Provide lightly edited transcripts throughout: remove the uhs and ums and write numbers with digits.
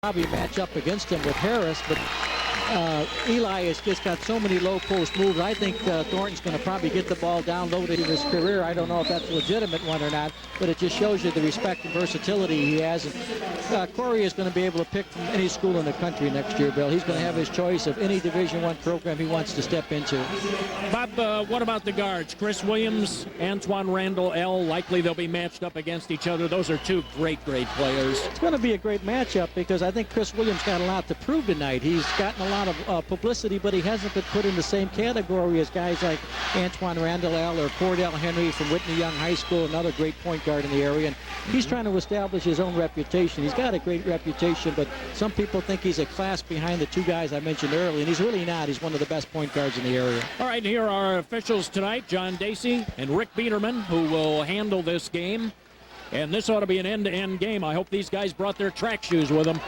probably match up against him with Harris, but Eli has just got so many low post moves. I think Thornton's going to probably get the ball downloaded in his career. I don't know if that's a legitimate one or not, but it just shows you the respect and versatility he has. And Corey is going to be able to pick from any school in the country next year, Bill. He's going to have his choice of any Division I program he wants to step into. Bob, what about the guards? Chris Williams, Antoine Randall L. Likely they'll be matched up against each other. Those are two great players. It's going to be a great matchup because I think Chris Williams got a lot to prove tonight. He's gotten a lot of publicity, but he hasn't been put in the same category as guys like Antoine Randall L. or Cordell Henry from Whitney Young High School, another great point guard in the area. And he's trying to establish his own reputation. He's got a great reputation, but some people think he's a class behind the two guys I mentioned earlier, and he's really not. He's one of the best point guards in the area. All right, here are our officials tonight, John Dacey and Rick Biederman, who will handle this game. And this ought to be an end-to-end game. I hope these guys brought their track shoes with them,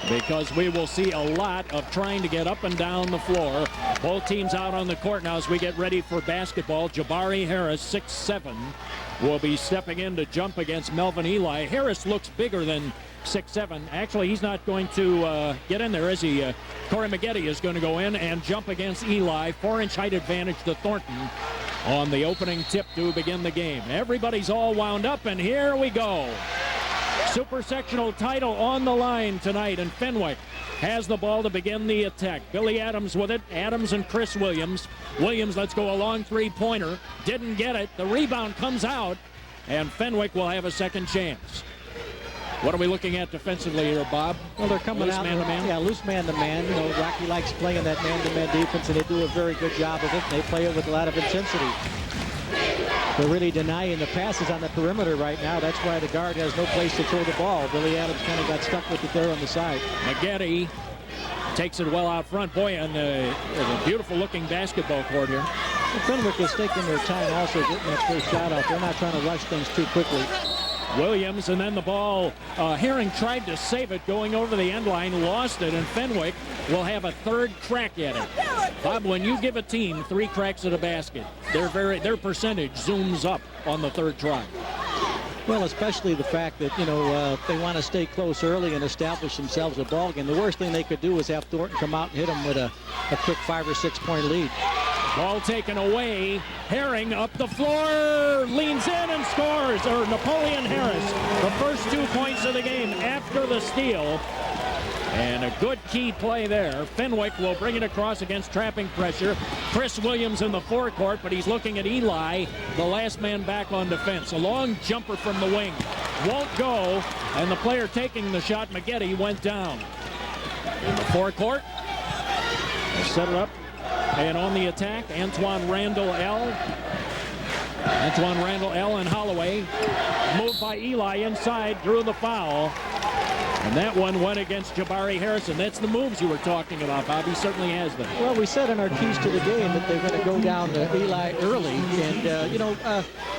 because we will see a lot of trying to get up and down the floor. Both teams out on the court now as we get ready for basketball. Jabari Harris, 6'7", will be stepping in to jump against Melvin Eli. Harris looks bigger than 6'7". Actually, he's not going to get in there, is he? Corey Maggette is going to go in and jump against Eli. 4-inch height advantage to Thornton on the opening tip to begin the game. Everybody's all wound up, and here we go. Super sectional title on the line tonight, and Fenwick has the ball to begin the attack. Billy Adams with it. Adams and Chris Williams. Williams lets go a long three-pointer. Didn't get it. The rebound comes out, and Fenwick will have a second chance. What are we looking at defensively here, Bob? Well, they're coming out. Man-to-man? Yeah, loose man-to-man. You know, Rocky likes playing that man-to-man defense, and they do a very good job of it. And they play it with a lot of intensity. They're really denying the passes on the perimeter right now. That's why the guard has no place to throw the ball. Billy Adams kind of got stuck with it there on the side. Maggette takes it well out front. Boy, and a beautiful-looking basketball court here. Well, Fenwick is taking their time also getting that first shot off. They're not trying to rush things too quickly. Williams, and then the ball. Herring tried to save it going over the end line, lost it, and Fenwick will have a third crack at it. Bob, when you give a team 3 cracks at a basket, their percentage zooms up on the third try. Well, especially the fact that, you know, they want to stay close early and establish themselves a ball game. The worst thing they could do is have Thornton come out and hit them with a quick 5 or 6 point lead. Ball taken away. Herring up the floor, leans in and scores. Or Napoleon Harris, the first 2 points of the game after the steal. And a good key play there. Fenwick will bring it across against trapping pressure. Chris Williams in the forecourt, but he's looking at Eli, the last man back on defense. A long jumper from the wing. Won't go, and the player taking the shot, Maggette, went down. In the forecourt, they set it up. And on the attack, Antoine Randall L. And Holloway. Moved by Eli inside, drew the foul. And that one went against Jabari Harrison. That's the moves you were talking about, Bob. He certainly has them. Well, we said in our keys to the game that they're going to go down to Eli early. And, you know,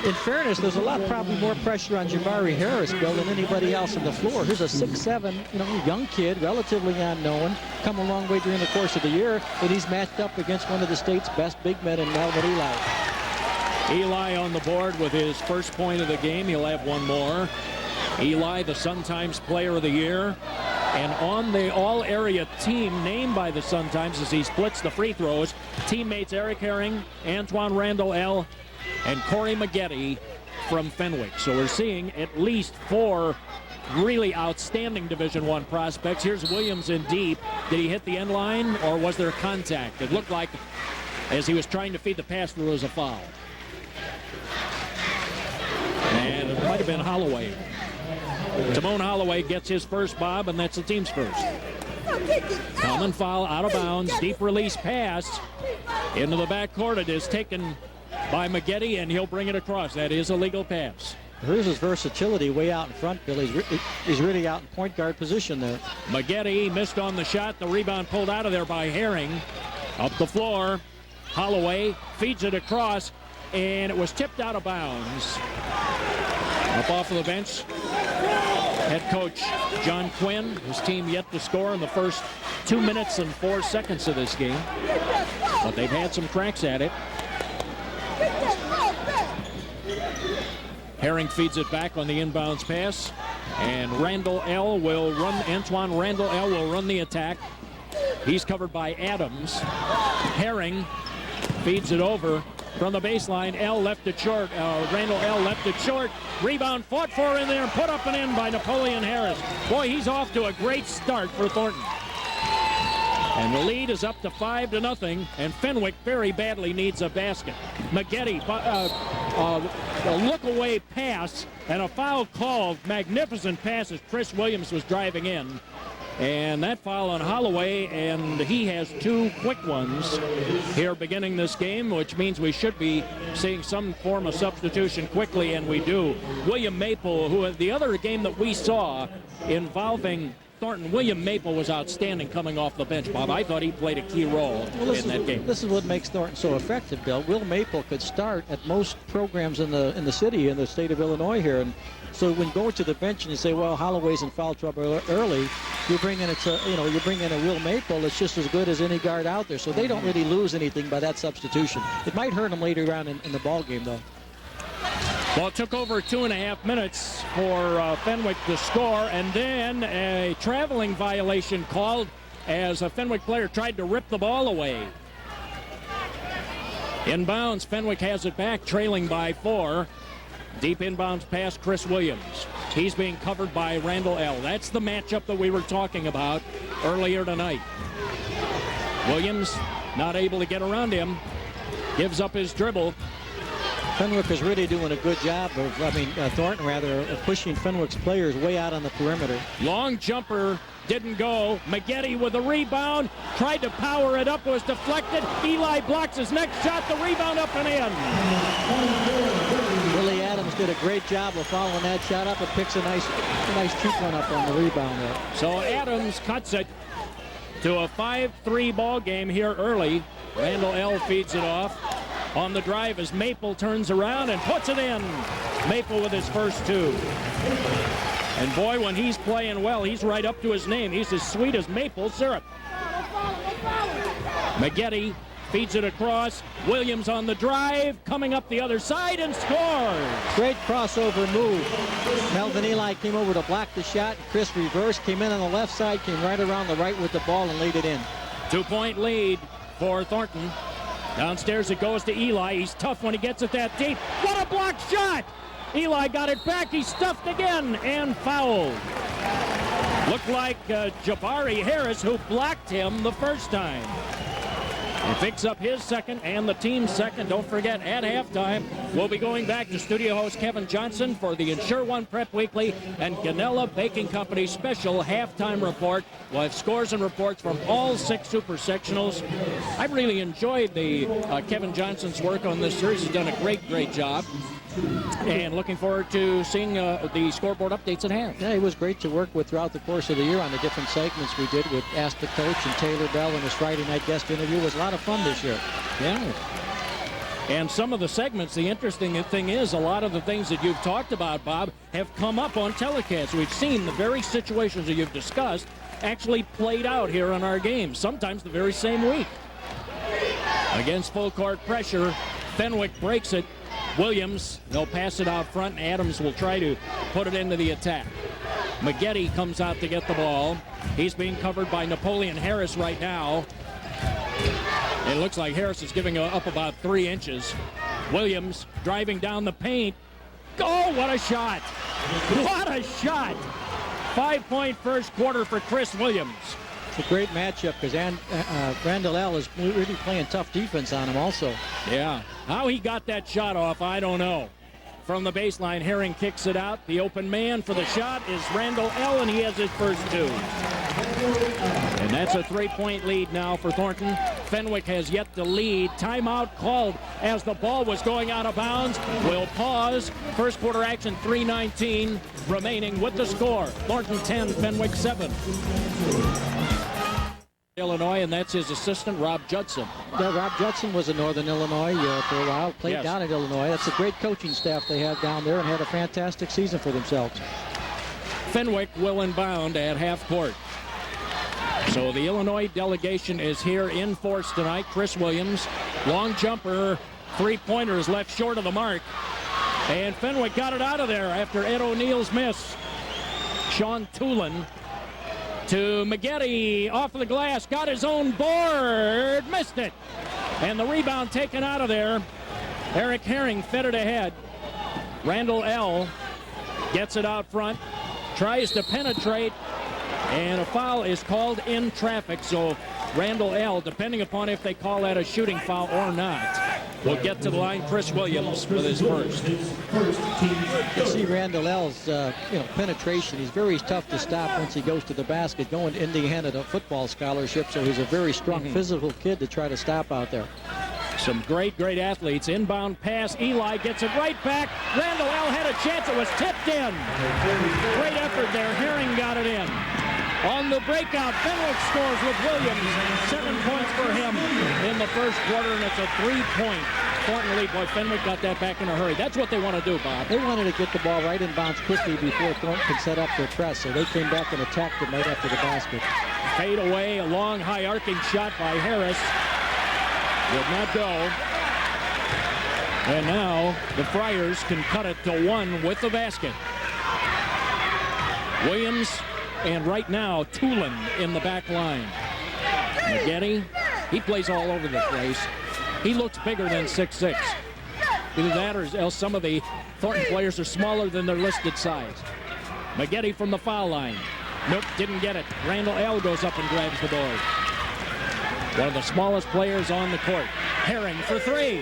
in fairness, there's probably more pressure on Jabari Harris, Bill, than anybody else on the floor. Here's a 6'7", you know, young kid, relatively unknown, come a long way during the course of the year, and he's matched up against one of the state's best big men in Melvin Eli. Eli on the board with his first point of the game. He'll have one more. Eli, the Sun-Times Player of the Year, and on the all-area team named by the Sun-Times as he splits the free throws, teammates Eric Herring, Antoine Randall L., and Corey Maggette from Fenwick. So we're seeing at least 4 really outstanding Division I prospects. Here's Williams in deep. Did he hit the end line, or was there contact? It looked like, as he was trying to feed the pass, there was a foul. And it might have been Holloway. Timon Holloway gets his first, Bob, and that's the team's first. Common foul, out of bounds, deep release pass into the backcourt. It is taken by Maggette, and he'll bring it across. That is a legal pass. Here's his versatility way out in front, Bill. He's really out in point guard position there. Maggette missed on the shot. The rebound pulled out of there by Herring. Up the floor, Holloway feeds it across, and it was tipped out of bounds. Up off of the bench, head coach John Quinn, his team yet to score in the first 2 minutes and 4 seconds of this game. But they've had some cracks at it. Herring feeds it back on the inbounds pass. And Antoine Randall L. will run the attack. He's covered by Adams. Herring feeds it over from the baseline. L left it short. Randall L left it short. Rebound fought for in there and put up and in by Napoleon Harris. Boy, he's off to a great start for Thornton. And the lead is up to 5-0, and Fenwick very badly needs a basket. Maggette, a look-away pass and a foul called. Magnificent pass as Chris Williams was driving in. And that foul on Holloway, and he has 2 quick ones here beginning this game, which means we should be seeing some form of substitution quickly, and we do. William Maple, who the other game that we saw involving Thornton, William Maple was outstanding coming off the bench, Bob. I thought he played a key role in that game. This is what makes Thornton so effective, Bill. Will Maple could start at most programs in the city, in the state of Illinois here. And so when going to the bench and you say, well, Holloway's in foul trouble early, you bring in a Will Maple that's just as good as any guard out there. So they don't really lose anything by that substitution. It might hurt them later on in the ball game, though. Well, it took over 2.5 minutes for Fenwick to score, and then a traveling violation called as a Fenwick player tried to rip the ball away. Inbounds, Fenwick has it back, trailing by 4. Deep inbounds pass, Chris Williams. He's being covered by Randall L. That's the matchup that we were talking about earlier tonight. Williams not able to get around him, gives up his dribble. Fenwick is really doing a good job Thornton of pushing Fenwick's players way out on the perimeter. Long jumper didn't go. Maggette with a rebound, tried to power it up, was deflected. Eli blocks his next shot, the rebound up and in. Willie Adams did a great job of following that shot up and picks a nice cheap one up on the rebound there. So Adams cuts it to a 5-3 ball game here early. Randall L feeds it off. On the drive as Maple turns around and puts it in. Maple with his first 2. And boy, when he's playing well, he's right up to his name. He's as sweet as maple syrup. Maggette feeds it across. Williams on the drive, coming up the other side and scores. Great crossover move. Melvin Eli came over to block the shot. Chris reversed, came in on the left side, came right around the right with the ball and laid it in. 2-point lead for Thornton. Downstairs it goes to Eli. He's tough when he gets it that deep. What a block shot! Eli got it back. He stuffed again and fouled. Looked like Jabari Harris, who blocked him the first time. He picks up his second and the team's second. Don't forget, at halftime, we'll be going back to studio host Kevin Johnson for the Insure One Prep Weekly and Ganella Baking Company special halftime report. We'll have scores and reports from all 6 Super Sectionals. I've really enjoyed the Kevin Johnson's work on this series. He's done a great job. And looking forward to seeing the scoreboard updates at hand. Yeah, he was great to work with throughout the course of the year on the different segments we did with Ask the Coach and Taylor Bell in his Friday night guest interview. It was a lot of fun this year. Yeah. And some of the segments, the interesting thing is a lot of the things that you've talked about, Bob, have come up on telecast. We've seen the very situations that you've discussed actually played out here on our games, sometimes the very same week. Against full court pressure, Fenwick breaks it. Williams, they'll pass it out front, and Adams will try to put it into the attack. Maggette comes out to get the ball. He's being covered by Napoleon Harris right now. It looks like Harris is giving up about 3 inches. Williams driving down the paint. Oh, what a shot! What a shot! 5-point first quarter for Chris Williams. It's a great matchup because Randall L is really playing tough defense on him also. Yeah. How he got that shot off, I don't know. From the baseline, Herring kicks it out. The open man for the shot is Randall L, and he has his first 2. And that's a 3-point lead now for Thornton. Fenwick has yet to lead. Timeout called as the ball was going out of bounds. We'll pause. First quarter action, 3:19 remaining with the score. Thornton 10, Fenwick 7. Illinois, and that's his assistant, Rob Judson. Yeah, Rob Judson was in Northern Illinois for a while, played Yes. down at Illinois. That's a great coaching staff they have down there and had a fantastic season for themselves. Fenwick will inbound at half court. So the Illinois delegation is here in force tonight. Chris Williams, long jumper, 3-pointer is left short of the mark. And Fenwick got it out of there after Ed O'Neill's miss. Sean Tulin to Maggette, off of the glass, got his own board, missed it. And the rebound taken out of there. Eric Herring fed it ahead. Randall L. gets it out front, tries to penetrate, and a foul is called in traffic. So Randall L., depending upon if they call that a shooting foul or not, will get to the line. Chris Williams with his first. You see Randall L's penetration. He's very tough to stop once he goes to the basket. Going to Indiana to football scholarship, so he's a very strong physical kid to try to stop out there. Some great athletes. Inbound pass. Eli gets it right back. Randall L. had a chance. It was tipped in. Great effort there. Herring got it in. On the breakout, Fenwick scores with Williams. 7 points for him in the first quarter, and it's a 3-point Thornton lead. Boy, Fenwick got that back in a hurry. That's what they want to do, Bob. They wanted to get the ball right in bounds quickly before Thornton could set up their press, so they came back and attacked him right after the basket. Fade away, a long, high arcing shot by Harris. Would not go. And now the Friars can cut it to 1 with the basket. Williams and right now Tulin in the back line. Maggette, he plays all over the place. He looks bigger than 6'6". Either that or else some of the Thornton players are smaller than their listed size. Maggette from the foul line. Nope, didn't get it. Randall L. goes up and grabs the board. One of the smallest players on the court. Herring for 3.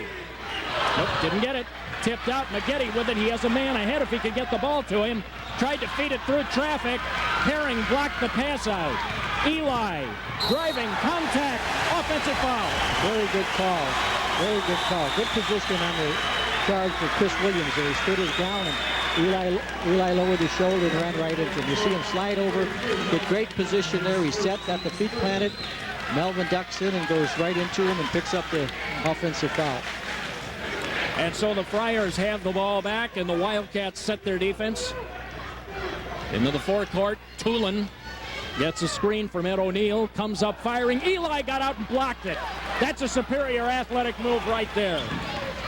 Nope, didn't get it. Tipped out. Maggette with it. He has a man ahead if he could get the ball to him. Tried to feed it through traffic. Herring blocked the pass out. Eli driving, contact, offensive foul. Very good call. Very good call. Good position on the charge for Chris Williams there. He stood his ground, and Eli lowered his shoulder and ran right into him. You see him slide over, get great position there. He's set, got the feet planted. Melvin ducks in and goes right into him and picks up the offensive foul. And so the Friars have the ball back, and the Wildcats set their defense. Into the forecourt, Tulin gets a screen from Ed O'Neill, comes up firing. Eli got out and blocked it. That's a superior athletic move right there.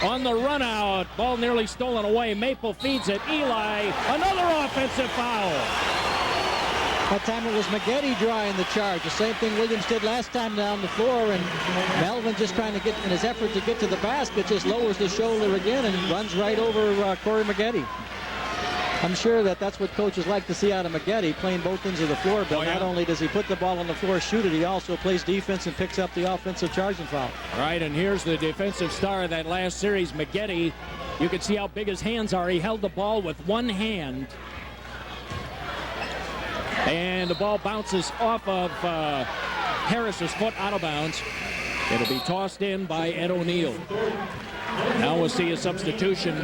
On the run out, ball nearly stolen away. Maple feeds it. Eli, another offensive foul. That time it was Maggette drawing the charge. The same thing Williams did last time down the floor, and Melvin just trying to get, in his effort to get to the basket, just lowers the shoulder again and runs right over Corey Maggette. I'm sure that's what coaches like to see out of Maggette, playing both ends of the floor. But not only does he put the ball on the floor, shoot it, he also plays defense and picks up the offensive charging foul. All right, and here's the defensive star of that last series, Maggette. You can see how big his hands are. He held the ball with one hand. And the ball bounces off of Harris's foot out of bounds. It'll be tossed in by Ed O'Neill. Now we'll see a substitution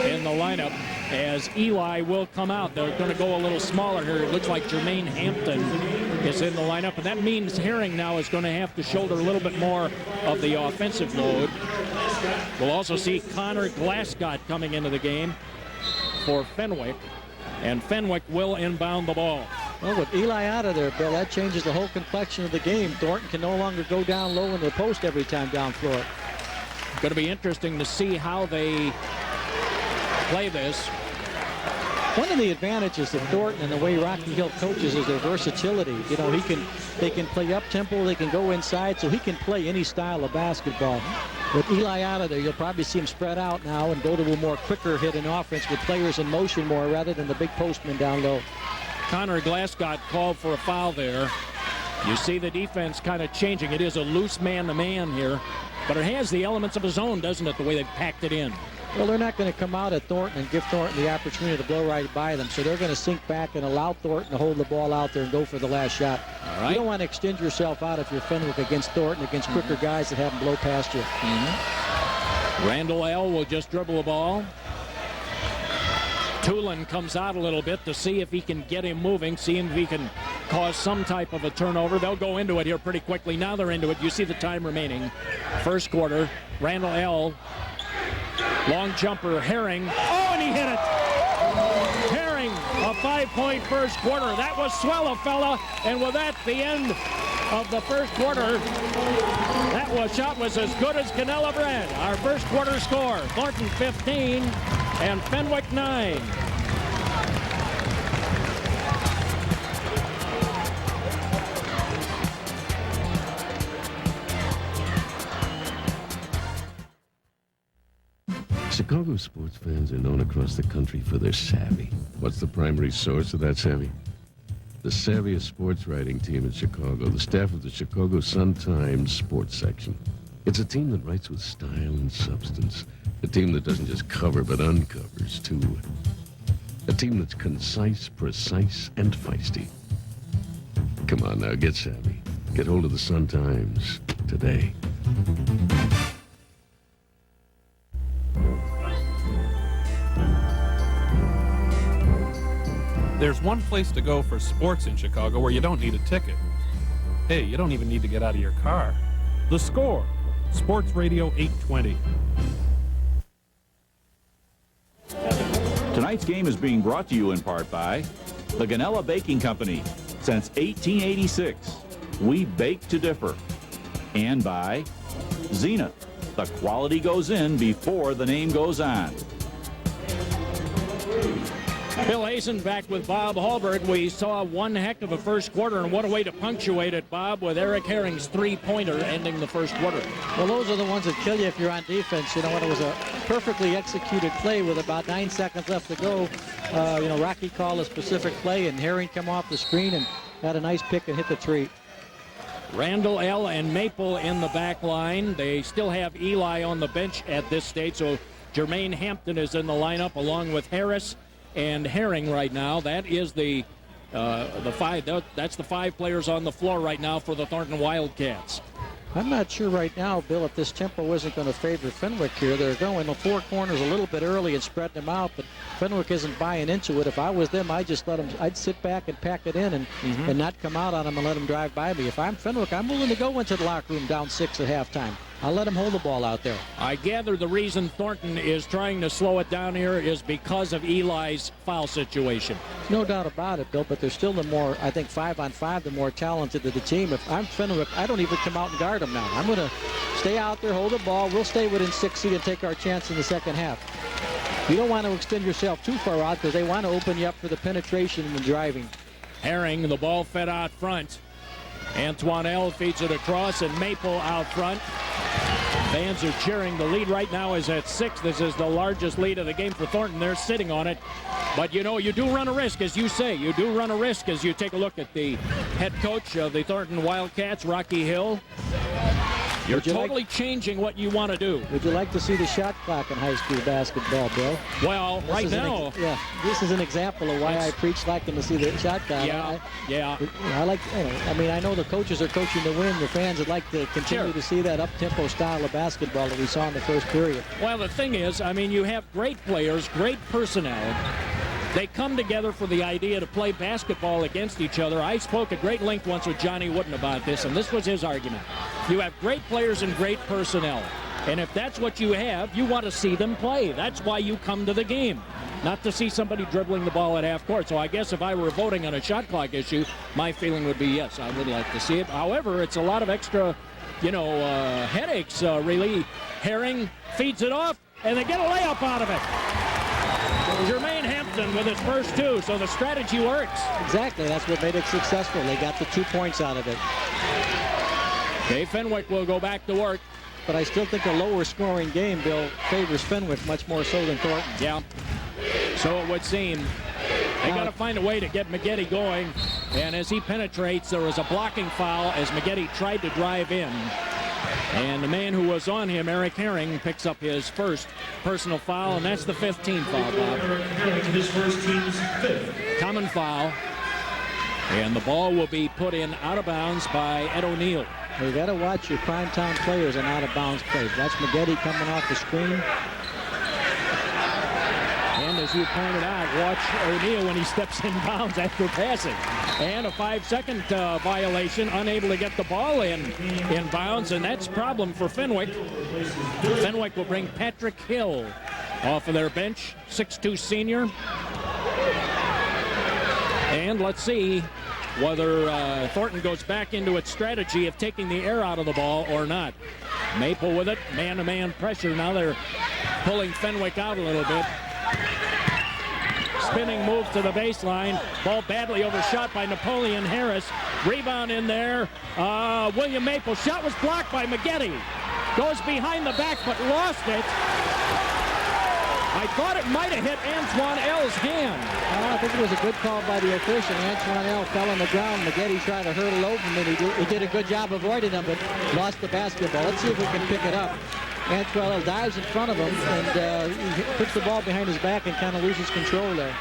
in the lineup as Eli will come out. They're going to go a little smaller here. It looks like Jermaine Hampton is in the lineup, and that means Herring now is going to have to shoulder a little bit more of the offensive load. We'll also see Connor Glasgow coming into the game for Fenwick, and Fenwick will inbound the ball. Well, with Eli out of there, Bill, that changes the whole complexion of the game. Thornton can no longer go down low in the post every time down floor. Going to be interesting to see how they play this. One of the advantages of Thornton and the way Rocky Hill coaches is their versatility. You know, they can play up tempo, they can go inside, so he can play any style of basketball. With Eli out of there, you'll probably see him spread out now and go to a more quicker hitting offense with players in motion more rather than the big postman down low. Connor Glasgow called for a foul there. You see the defense kind of changing. It is a loose man-to-man here, but it has the elements of his own, doesn't it, the way they've packed it in. Well, they're not going to come out at Thornton and give Thornton the opportunity to blow right by them, so they're going to sink back and allow Thornton to hold the ball out there and go for the last shot. All right. You don't want to extend yourself out if you're Fenwick against Thornton, against quicker guys that have them blow past you. Randall L. will just dribble the ball. Tulin comes out a little bit to see if he can get him moving, see if he can cause some type of a turnover. They'll go into it here pretty quickly. Now they're into it. You see the time remaining. First quarter, Randall L. Long jumper, Herring. Oh, and he hit it. Herring, a 5-point first quarter. That was swell, fella. And with that, the end of the first quarter. That shot was as good as Canela bread. Our first quarter score, Thornton 15 and Fenwick 9. Chicago sports fans are known across the country for their savvy. What's the primary source of that savvy? The savviest sports writing team in Chicago, the staff of the Chicago Sun-Times sports section. It's a team that writes with style and substance. A team that doesn't just cover, but uncovers, too. A team that's concise, precise, and feisty. Come on now, get savvy. Get hold of the Sun-Times today. There's one place to go for sports in Chicago where you don't need a ticket. Hey, you don't even need to get out of your car. The Score, Sports Radio 820. Tonight's game is being brought to you in part by the Ganella Baking Company. Since 1886, we bake to differ. And by Zenith. The quality goes in before the name goes on. Bill Hazen back with Bob Hallberg. We saw one heck of a first quarter, and what a way to punctuate it, Bob, with Eric Herring's three-pointer ending the first quarter. Well, those are the ones that kill you if you're on defense. You know, when it was a perfectly executed play with about 9 seconds left to go, Rocky called a specific play, and Herring come off the screen and had a nice pick and hit the tree. Randall L. and Maple in the back line. They still have Eli on the bench at this stage, so Jermaine Hampton is in the lineup along with Harris and Herring right now. That is the five. That's the 5 players on the floor right now for the Thornton Wildcats. I'm not sure right now, Bill, if this tempo isn't going to favor Fenwick here. They're going the 4 corners a little bit early and spreading them out, but Fenwick isn't buying into it. If I was them, I'd just let them. I'd sit back and pack it in and not come out on them and let them drive by me. If I'm Fenwick, I'm willing to go into the locker room down 6 at halftime. I'll let them hold the ball out there. I gather the reason Thornton is trying to slow it down here is because of Eli's foul situation. No doubt about it, Bill, but they're still the more, I think, 5-on-5, the more talented of the team. If I'm Fenwick, I don't even come out and guard them now. I'm going to stay out there, hold the ball. We'll stay within 6 feet and take our chance in the second half. You don't want to extend yourself too far out because they want to open you up for the penetration and the driving. Herring, the ball fed out front. Antoine L. feeds it across, and Maple out front. Fans are cheering. The lead right now is at 6. This is the largest lead of the game for Thornton. They're sitting on it. But, you know, you do run a risk, as you say. You do run a risk as you take a look at the head coach of the Thornton Wildcats, Rocky Hill. You're totally changing what you want to do. Would you like to see the shot clock in high school basketball, Bill? Well, right now. This is an example of why I preach liking to see the shot clock. I like, I know the coaches are coaching to win. The fans would like to continue to see that up-tempo style of basketball that we saw in the first period. Well, the thing is, you have great players, great personnel. They come together for the idea to play basketball against each other. I spoke at great length once with Johnny Wooden about this, and this was his argument. You have great players and great personnel. And if that's what you have, you want to see them play. That's why you come to the game, not to see somebody dribbling the ball at half court. So I guess if I were voting on a shot clock issue, my feeling would be yes, I would like to see it. However, it's a lot of extra, headaches, really. Herring feeds it off, and they get a layup out of it. Jermaine Hampton with his first 2, so the strategy works. Exactly, that's what made it successful. They got the 2 points out of it. Okay, Fenwick will go back to work. But I still think a lower scoring game, Bill, favors Fenwick much more so than Thornton. Yeah, so it would seem. They got to find a way to get McGetty going. And as he penetrates, there was a blocking foul as McGetty tried to drive in. And the man who was on him, Eric Herring, picks up his first personal foul, and that's the 15th foul, Bob. His first team's 5th. Common foul. And the ball will be put in out of bounds by Ed O'Neill. You got to watch your primetime players and out-of-bounds plays. That's McGetty coming off the screen. And as you pointed out, watch O'Neill when he steps in bounds after passing. And a 5-second violation, unable to get the ball in bounds, and that's a problem for Fenwick. Fenwick will bring Patrick Hill off of their bench, 6'2" senior. And let's see whether Thornton goes back into its strategy of taking the air out of the ball or not. Maple with it, man-to-man pressure. Now they're pulling Fenwick out a little bit. Spinning move to the baseline. Ball badly overshot by Napoleon Harris. Rebound in there. William Maple. Shot was blocked by McGetty. Goes behind the back but lost it. I thought it might have hit Antoine L's hand. I think it was a good call by the official. Antoine L fell on the ground. Maggette tried to hurdle over him, and he did a good job avoiding him, but lost the basketball. Let's see if we can pick it up. Antoine L dives in front of him, and he puts the ball behind his back and kind of loses control there.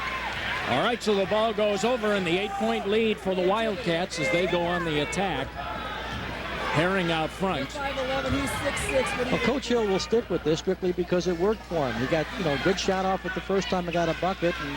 All right, so the ball goes over, and the 8-point lead for the Wildcats as they go on the attack. Herring out front. Well, Coach Hill will stick with this strictly because it worked for him. He got, a good shot off it the first time and got a bucket, and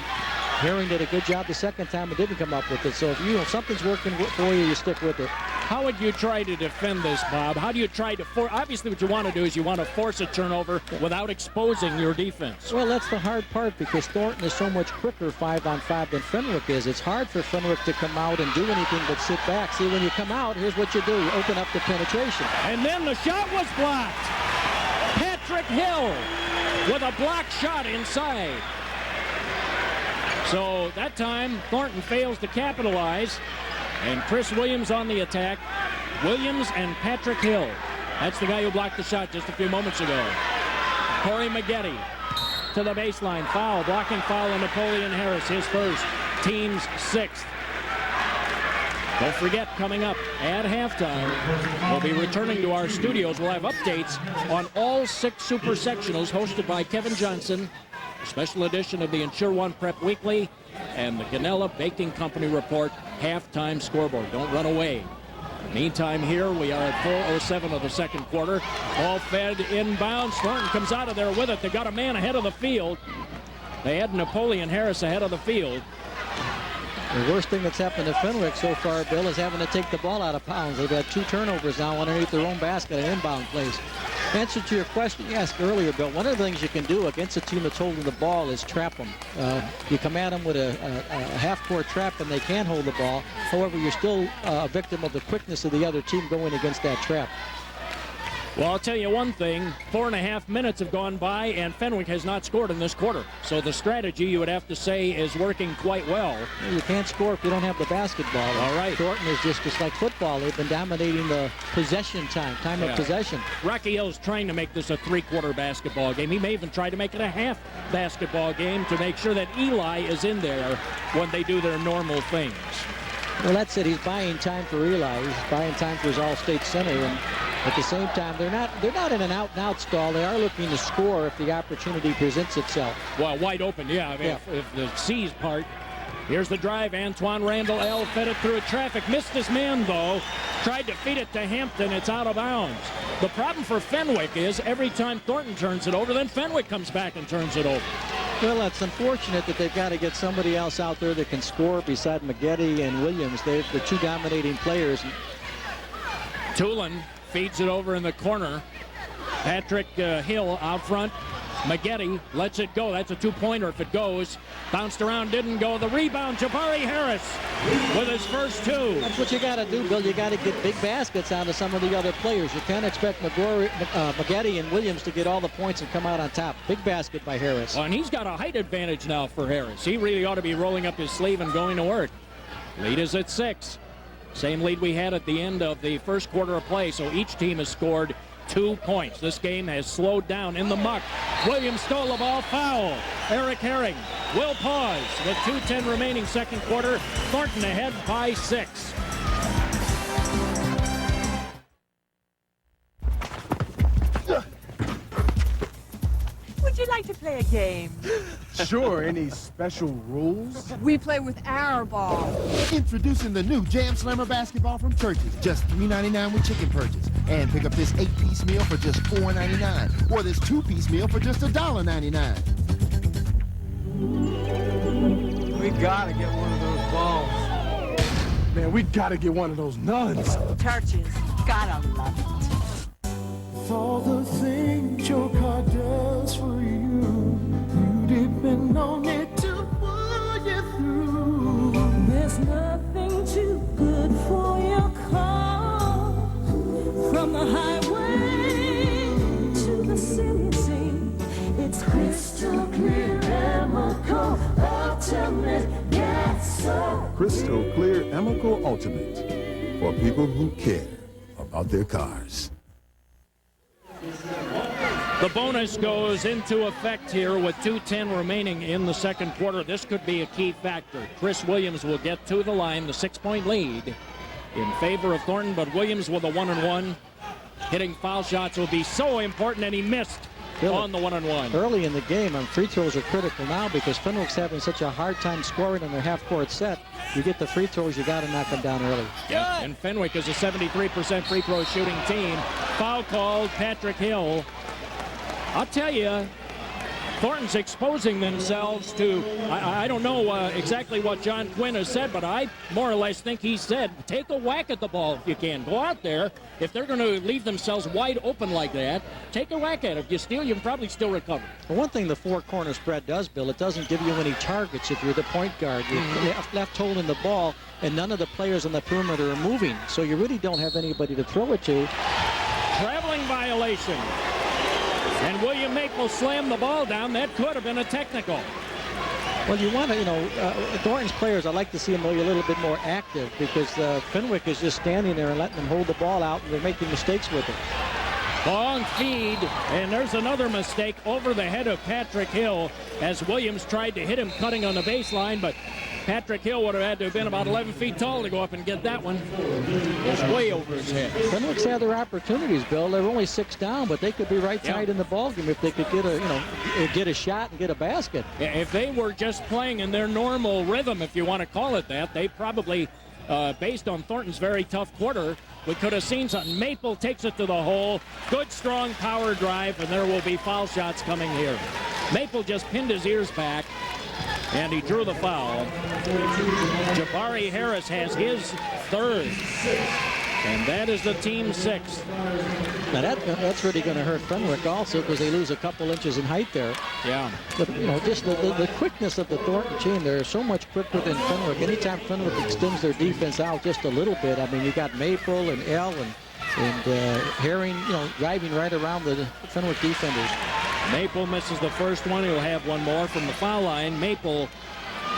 Herring did a good job the second time and didn't come up with it. So if something's working for you, you stick with it. How would you try to defend this, Bob? How do you try to obviously what you want to do is you want to force a turnover without exposing your defense. Well, that's the hard part because Thornton is so much quicker 5-on-5 than Fenwick is. It's hard for Fenwick to come out and do anything but sit back. See, when you come out, here's what you do. You open up the penetration. And then the shot was blocked. Patrick Hill with a blocked shot inside. So that time, Thornton fails to capitalize. And Chris Williams on the attack. Williams and Patrick Hill. That's the guy who blocked the shot just a few moments ago. Corey Maggette to the baseline. Foul, blocking foul on Napoleon Harris, his first, team's 6th. Don't forget, coming up at halftime, we'll be returning to our studios. We'll have updates on all 6 super sectionals hosted by Kevin Johnson. A special edition of the Insure One Prep Weekly and the Ganella Baking Company Report halftime scoreboard. Don't run away. Meantime, here we are at 4:07 of the second quarter. Ball fed inbounds. Thornton comes out of there with it. They got a man ahead of the field. They had Napoleon Harris ahead of the field. The worst thing that's happened to Fenwick so far, Bill, is having to take the ball out of bounds. They've had 2 turnovers now underneath their own basket and inbound plays. Answer to your question you asked earlier, Bill, one of the things you can do against a team that's holding the ball is trap them. You come at them with a half-court trap and they can hold the ball. However, you're still a victim of the quickness of the other team going against that trap. Well, I'll tell you one thing. 4.5 minutes have gone by, and Fenwick has not scored in this quarter. So the strategy, you would have to say, is working quite well. You can't score if you don't have the basketball. All right. Thornton is just like football. They've been dominating the possession time of possession. Rocky Hill's trying to make this a 3-quarter basketball game. He may even try to make it a half basketball game to make sure that Eli is in there when they do their normal things. Well, that's it. He's buying time for Eli. He's buying time for his All-State center. And at the same time, they're not in an out-and-out stall. They are looking to score if the opportunity presents itself. Well, wide open, yeah. I mean, if the C's part. Here's the drive. Antoine Randall L. fed it through traffic. Missed his man, though. Tried to feed it to Hampton. It's out of bounds. The problem for Fenwick is every time Thornton turns it over, then Fenwick comes back and turns it over. Well, it's unfortunate that they've got to get somebody else out there that can score beside Maggette and Williams. They're the 2 dominating players. Tulin feeds it over in the corner. Patrick Hill out front. Maggette lets it go. That's a 2-pointer if it goes. Bounced around, didn't go. The rebound, Jabari Harris with his first 2. That's what you got to do, Bill. You got to get big baskets out of some of the other players. You can't expect Maggette and Williams to get all the points and come out on top. Big basket by Harris. Oh, and he's got a height advantage now for Harris. He really ought to be rolling up his sleeve and going to work. Lead is at 6. Same lead we had at the end of the first quarter of play, so each team has scored 2 points. This game has slowed down in the muck. Williams stole the ball, foul. Eric Herring will pause with 2:10 remaining second quarter. Thornton ahead by 6. Would you like to play a game? Sure. Any special rules? We play with our ball. Introducing the new Jam Slammer basketball from Church's. Just $3.99 with chicken purchase. And pick up this 8-piece meal for just $4.99. Or this 2-piece meal for just $1.99. We gotta get one of those balls. Man, we gotta get one of those nuns. Churches, gotta love it. For the things your car does for you, you depend on it to pull you through. There's nothing too good for your car. From the highway to the city scene, it's crystal clear Chemical Ultimate Gas. Crystal Clear Chemical Ultimate for people who care about their cars. The bonus goes into effect here with 2:10 remaining in the second quarter. This could be a key factor. Chris Williams will get to the line, the 6-point lead in favor of Thornton, but Williams with a 1-and-1. Hitting foul shots will be so important, and he missed on the 1-and-1. Early in the game, free throws are critical now because Fenwick's having such a hard time scoring on their half-court set. You get the free throws, you got to knock them down early. Yeah, and Fenwick is a 73% free throw shooting team. Foul called, Patrick Hill. I'll tell you, Thornton's exposing themselves to, I don't know exactly what John Quinn has said, but I more or less think he said, take a whack at the ball if you can. Go out there. If they're going to leave themselves wide open like that, take a whack at it. If you steal, you can probably still recover. Well, one thing the four-corner spread does, Bill, it doesn't give you any targets if you're the point guard. You're left holding the ball, and none of the players on the perimeter are moving, so you really don't have anybody to throw it to. Traveling violation. And William Maple slammed the ball down. That could have been a technical. Well, you want to, Thornton's players, I like to see them be a little bit more active because Fenwick is just standing there and letting them hold the ball out, and they're making mistakes with it. Long feed, and there's another mistake over the head of Patrick Hill as Williams tried to hit him cutting on the baseline, but Patrick Hill would have had to have been about 11 feet tall to go up and get that one. It's way over his head. Fenwick's had their opportunities, Bill. They're only 6 down, but they could be right tight in the ballgame if they could get a shot and get a basket. If they were just playing in their normal rhythm, if you want to call it that, they probably, based on Thornton's very tough quarter, we could have seen something. Maple takes it to the hole. Good, strong power drive, and there will be foul shots coming here. Maple just pinned his ears back, and he drew the foul. Jabari Harris has his third, and that is the team 6th. Now that's really going to hurt Fenwick also because they lose a couple inches in height there. Yeah. But, just the quickness of the Thornton team, they're so much quicker than Fenwick. Anytime Fenwick extends their defense out just a little bit, I mean, you got Maple and L and Herring, driving right around the Fenwick defenders. Maple misses the first one. He'll have one more from the foul line. Maple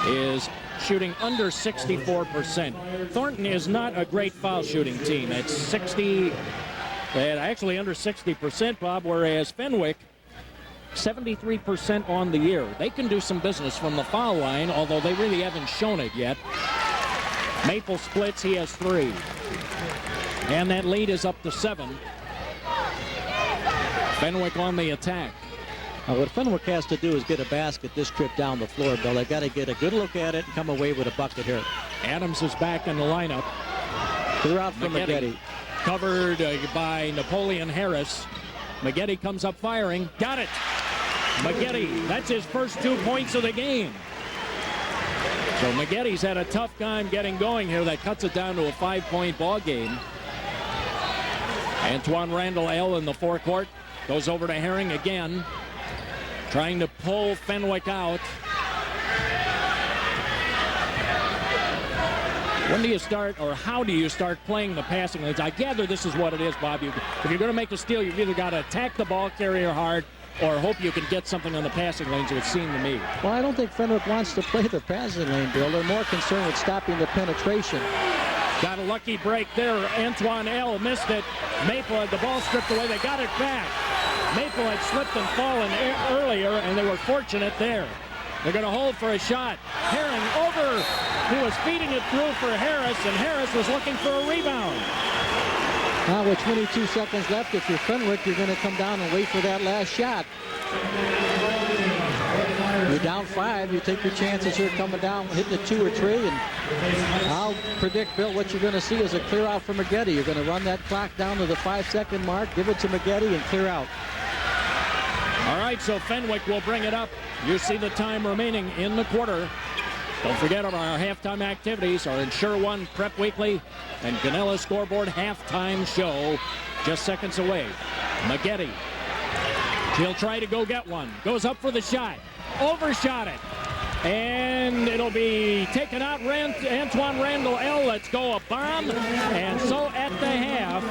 is shooting under 64%. Thornton is not a great foul shooting team. It's 60, actually under 60%, Bob, whereas Fenwick, 73% on the year. They can do some business from the foul line, although they really haven't shown it yet. Maple splits. He has 3. And that lead is up to 7. Fenwick on the attack. Now, what Fenwick has to do is get a basket this trip down the floor, Bill. They've got to get a good look at it and come away with a bucket here. Adams is back in the lineup. Clear out from Maggette. Covered by Napoleon Harris. Maggette comes up firing. Got it. Maggette, that's his first 2 points of the game. So Maggette's had a tough time getting going here. That cuts it down to a 5-point ball game. Antoine Randall L in the forecourt. Goes over to Herring again. Trying to pull Fenwick out. When do you start, or how do you start playing the passing lanes? I gather this is what it is, Bob. If you're going to make a steal, you've either got to attack the ball carrier hard or hope you can get something on the passing lanes, it would seem to me. Well, I don't think Fenwick wants to play the passing lane, Bill. They're more concerned with stopping the penetration. Got a lucky break there. Antoine L. missed it. Maple had the ball stripped away. They got it back. Maple had slipped and fallen earlier, and they were fortunate there. They're going to hold for a shot. Herring over. He was feeding it through for Harris, and Harris was looking for a rebound. Now with 22 seconds left, if you're Fenwick, you're going to come down and wait for that last shot. You're down 5. You take your chances here coming down, hitting a 2 or 3, and I'll predict, Bill, what you're going to see is a clear out for Maggette. You're going to run that clock down to the 5-second mark, give it to Maggette, and clear out. All right, so Fenwick will bring it up. You see the time remaining in the quarter. Don't forget about our halftime activities, our Insure One Prep Weekly and Ganella Scoreboard halftime show just seconds away. Maggette. He'll try to go get one. Goes up for the shot. Overshot it. And it'll be taken out. Antoine Randall L. Let's go, a bomb. And so at the half,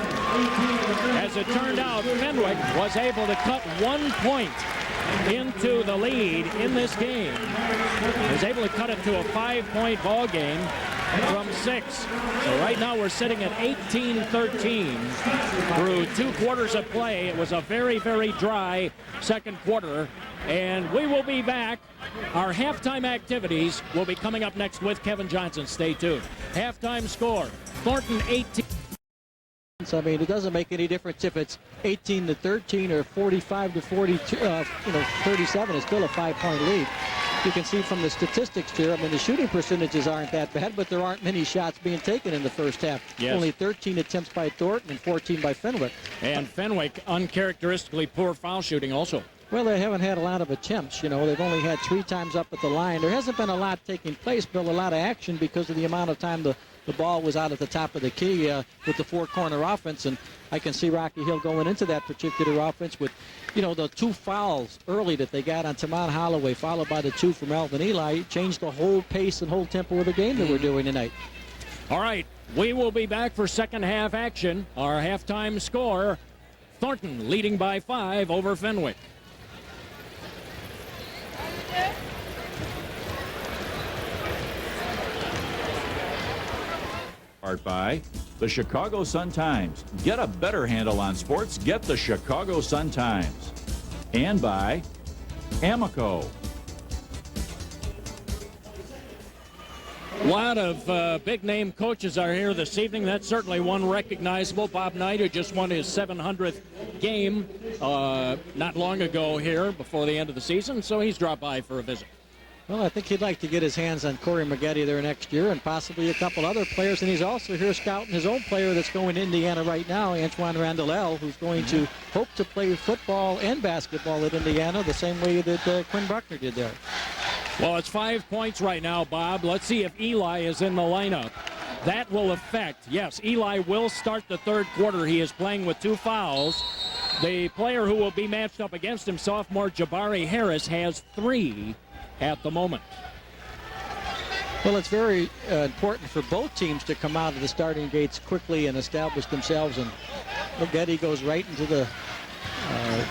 as it turned out, Fenwick was able to cut 1 point into the lead in this game. He was able to cut it to a 5-point ball game. from 6. So right now we're sitting at 18-13 through 2 quarters of play. It was a very, very dry second quarter. And we will be back. Our halftime activities will be coming up next with Kevin Johnson. Stay tuned. Halftime score, Thornton 18. I mean, it doesn't make any difference if it's 18-13 or 45-42, 37 is still a 5-point lead. You can see from the statistics here, I mean, the shooting percentages aren't that bad, but there aren't many shots being taken in the first half. Yes. Only 13 attempts by Thornton and 14 by Fenwick. And Fenwick, uncharacteristically poor foul shooting also. Well, they haven't had a lot of attempts. They've only had 3 times up at the line. There hasn't been a lot taking place, Bill, a lot of action because of the amount of time the ball was out at the top of the key with the 4-corner offense. And I can see Rocky Hill going into that particular offense with, the 2 fouls early that they got on Tamon Holloway, followed by the 2 from Alvin Eli. Changed the whole pace and whole tempo of the game that we're doing tonight. All right, we will be back for second half action. Our halftime score, Thornton leading by 5 over Fenwick. Part by the Chicago Sun-Times. Get a better handle on sports. Get the Chicago Sun-Times. And by Amoco. A lot of big-name coaches are here this evening. That's certainly one recognizable. Bob Knight, who just won his 700th game not long ago here before the end of the season, so he's dropped by for a visit. Well, I think he'd like to get his hands on Corey Maggette there next year and possibly a couple other players. And he's also here scouting his own player that's going to Indiana right now, Antoine Randall, who's going to hope to play football and basketball at Indiana the same way that Quinn Buckner did there. Well, it's 5 points right now, Bob. Let's see if Eli is in the lineup. That will affect, yes, Eli will start the third quarter. He is playing with 2 fouls. The player who will be matched up against him, sophomore Jabari Harris, has 3 at the moment. Well, it's very important for both teams to come out of the starting gates quickly and establish themselves. And Maggette goes right into the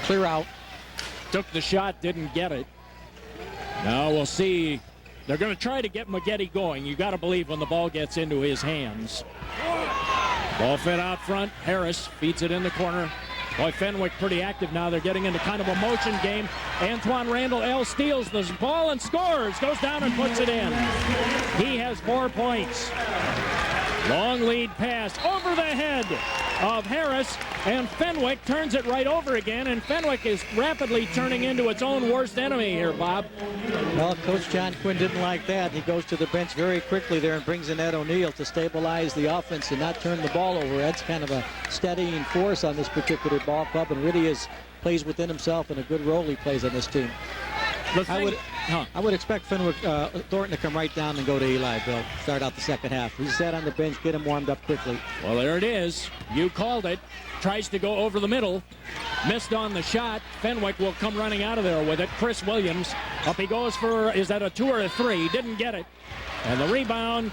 clear out. Took the shot, didn't get it. Now we'll see. They're going to try to get Maggette going. You got to believe when the ball gets into his hands. Ball fed out front. Harris feeds it in the corner. Boy, Fenwick pretty active now. They're getting into kind of a motion game. Antoine Randall steals the ball and scores. Goes down and puts it in. He has 4 points. Long lead pass over the head of Harris, and Fenwick turns it right over again, and Fenwick is rapidly turning into its own worst enemy here, Bob. Well, Coach John Quinn didn't like that. He goes to the bench very quickly there and brings in Ed O'Neill to stabilize the offense and not turn the ball over. Ed's kind of a steadying force on this particular ball club, and really plays within himself, and a good role he plays on this team. I would expect Fenwick, Thornton to come right down and go to Eli, Bill. Start out the second half. He's sat on the bench, get him warmed up quickly. Well, there it is. You called it. Tries to go over the middle. Missed on the shot. Fenwick will come running out of there with it. Chris Williams. Up he goes for, is that a 2 or a 3? Didn't get it. And the rebound,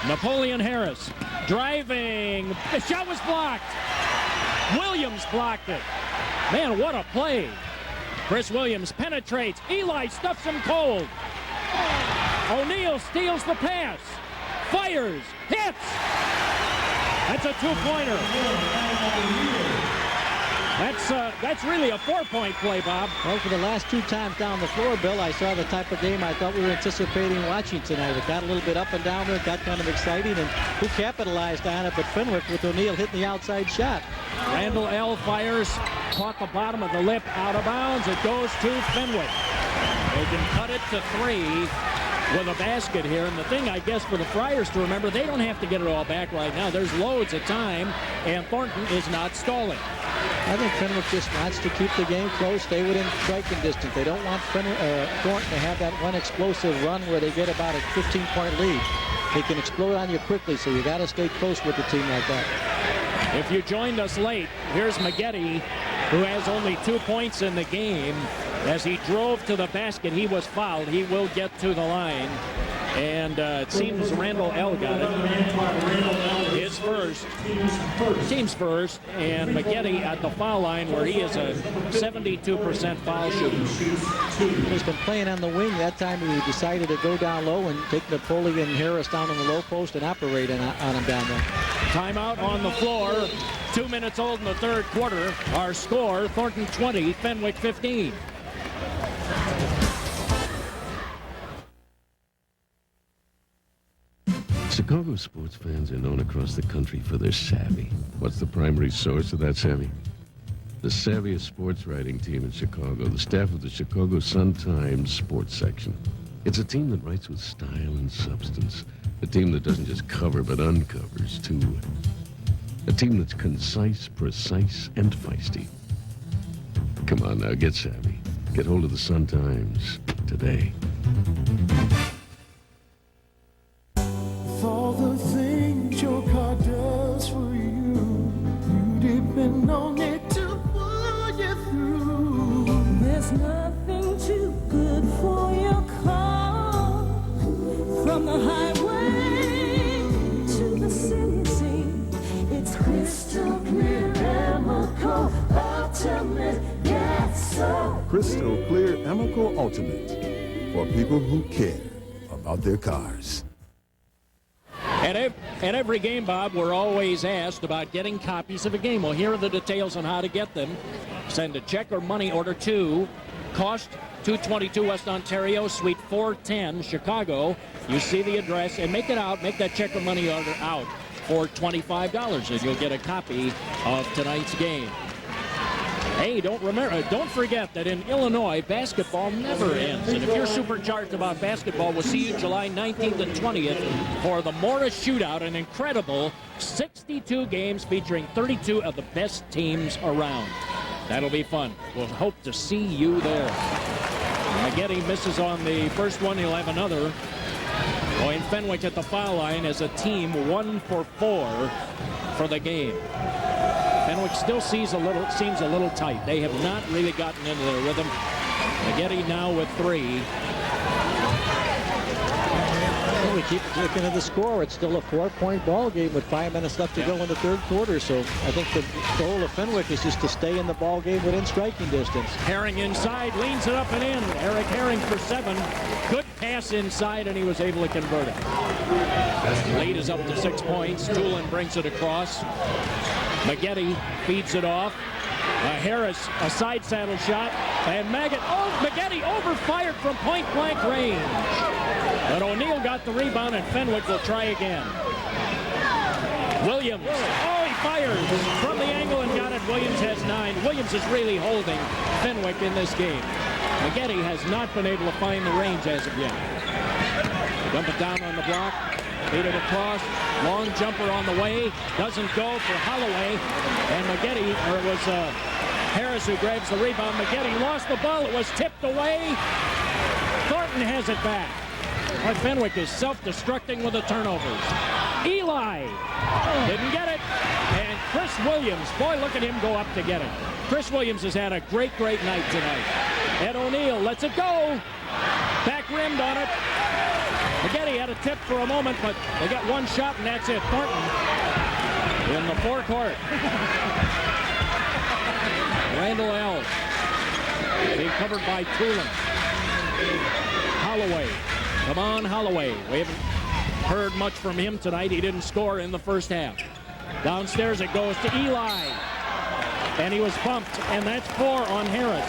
Napoleon Harris. Driving. The shot was blocked. Williams blocked it. Man, what a play. Chris Williams penetrates. Eli stuffs him cold. O'Neill steals the pass. Fires. Hits. That's a 2-pointer. That's really a 4-point play, Bob. Well, for the last 2 times down the floor, Bill, I saw the type of game I thought we were anticipating watching tonight. It got a little bit up and down there. It got kind of exciting, and who capitalized on it but Fenwick with O'Neill hitting the outside shot. Randall L. fires, caught the bottom of the lip, out of bounds. It goes to Fenwick. They can cut it to 3 with a basket here. And the thing, I guess, for the Friars to remember, they don't have to get it all back right now. There's loads of time, and Thornton is not stalling. I think Fenwick just wants to keep the game close, stay within striking distance. They don't want Thornton to have that one explosive run where they get about a 15-point lead. They can explode on you quickly, so you got to stay close with the team like that. If you joined us late, here's Maggette, who has only 2 points in the game. As he drove to the basket, he was fouled. He will get to the line. And it seems Randall L. got it. His first. Team's first. And McGetty at the foul line where he is a 72% foul shooter. He's been playing on the wing. That time he decided to go down low and take Napoleon Harris down on the low post and operate on him down there. Timeout on the floor. 2 minutes old in the third quarter. Our score, Thornton 20, Fenwick 15. Chicago sports fans are known across the country for their savvy. What's the primary source of that savvy? The savviest sports writing team in Chicago, the staff of the Chicago Sun-Times sports section. It's a team that writes with style and substance. A team that doesn't just cover, but uncovers, too. A team that's concise, precise, and feisty. Come on now, get savvy. Get hold of the Sun-Times today. For the things your car does for you, you depend on it to pull you through. There's nothing too good for your car. From the highway to the city scene, it's crystal clear Amoco Ultimate Gas. Crystal Clear Amoco Ultimate. For people who care about their cars. At every game, Bob, we're always asked about getting copies of a game. Well, here are the details on how to get them. Send a check or money order to cost 222 West Ontario, Suite 410, Chicago. You see the address and make it out. Make that check or money order out for $25, and you'll get a copy of tonight's game. Hey, don't forget that in Illinois, basketball never ends. And if you're supercharged about basketball, we'll see you July 19th and 20th for the Morris Shootout, an incredible 62 games featuring 32 of the best teams around. That'll be fun. We'll hope to see you there. McGetty misses on the first one. He'll have another. Boy, in Fenwick at the foul line as a team 1 for 4 for the game. Fenwick still seems a little tight. They have not really gotten into their rhythm. McGetty now with 3. Well, we keep looking at the score. It's still a 4-point ball game with 5 minutes left to go in the third quarter. So I think the goal of Fenwick is just to stay in the ball game within striking distance. Herring inside, leans it up and in. Eric Herring for 7. Good pass inside, and he was able to convert it. Lead is up to 6 points. Tulin brings it across. McGetty feeds it off. Harris, a side saddle shot. And McGetty overfired from point-blank range. But O'Neal got the rebound, and Fenwick will try again. Williams. Oh, he fires from the angle and got it. Williams has 9. Williams is really holding Fenwick in this game. McGetty has not been able to find the range as of yet. Dump it down on the block. Feed it across. Long jumper on the way. Doesn't go for Holloway. And McGetty, or it was Harris who grabs the rebound. McGetty lost the ball. It was tipped away. Thornton has it back. But Fenwick is self-destructing with the turnovers. Eli didn't get it. And Chris Williams, boy, look at him go up to get it. Chris Williams has had a great night tonight. Ed O'Neal lets it go. Back rimmed on it. McGetty had a tip for a moment, but they got one shot, and that's it. Thornton in the forecourt. Randall L. being covered by Tulin. Holloway. Come on, Holloway. We haven't heard much from him tonight. He didn't score in the first half. Downstairs it goes to Eli. And he was bumped, and that's 4 on Harris.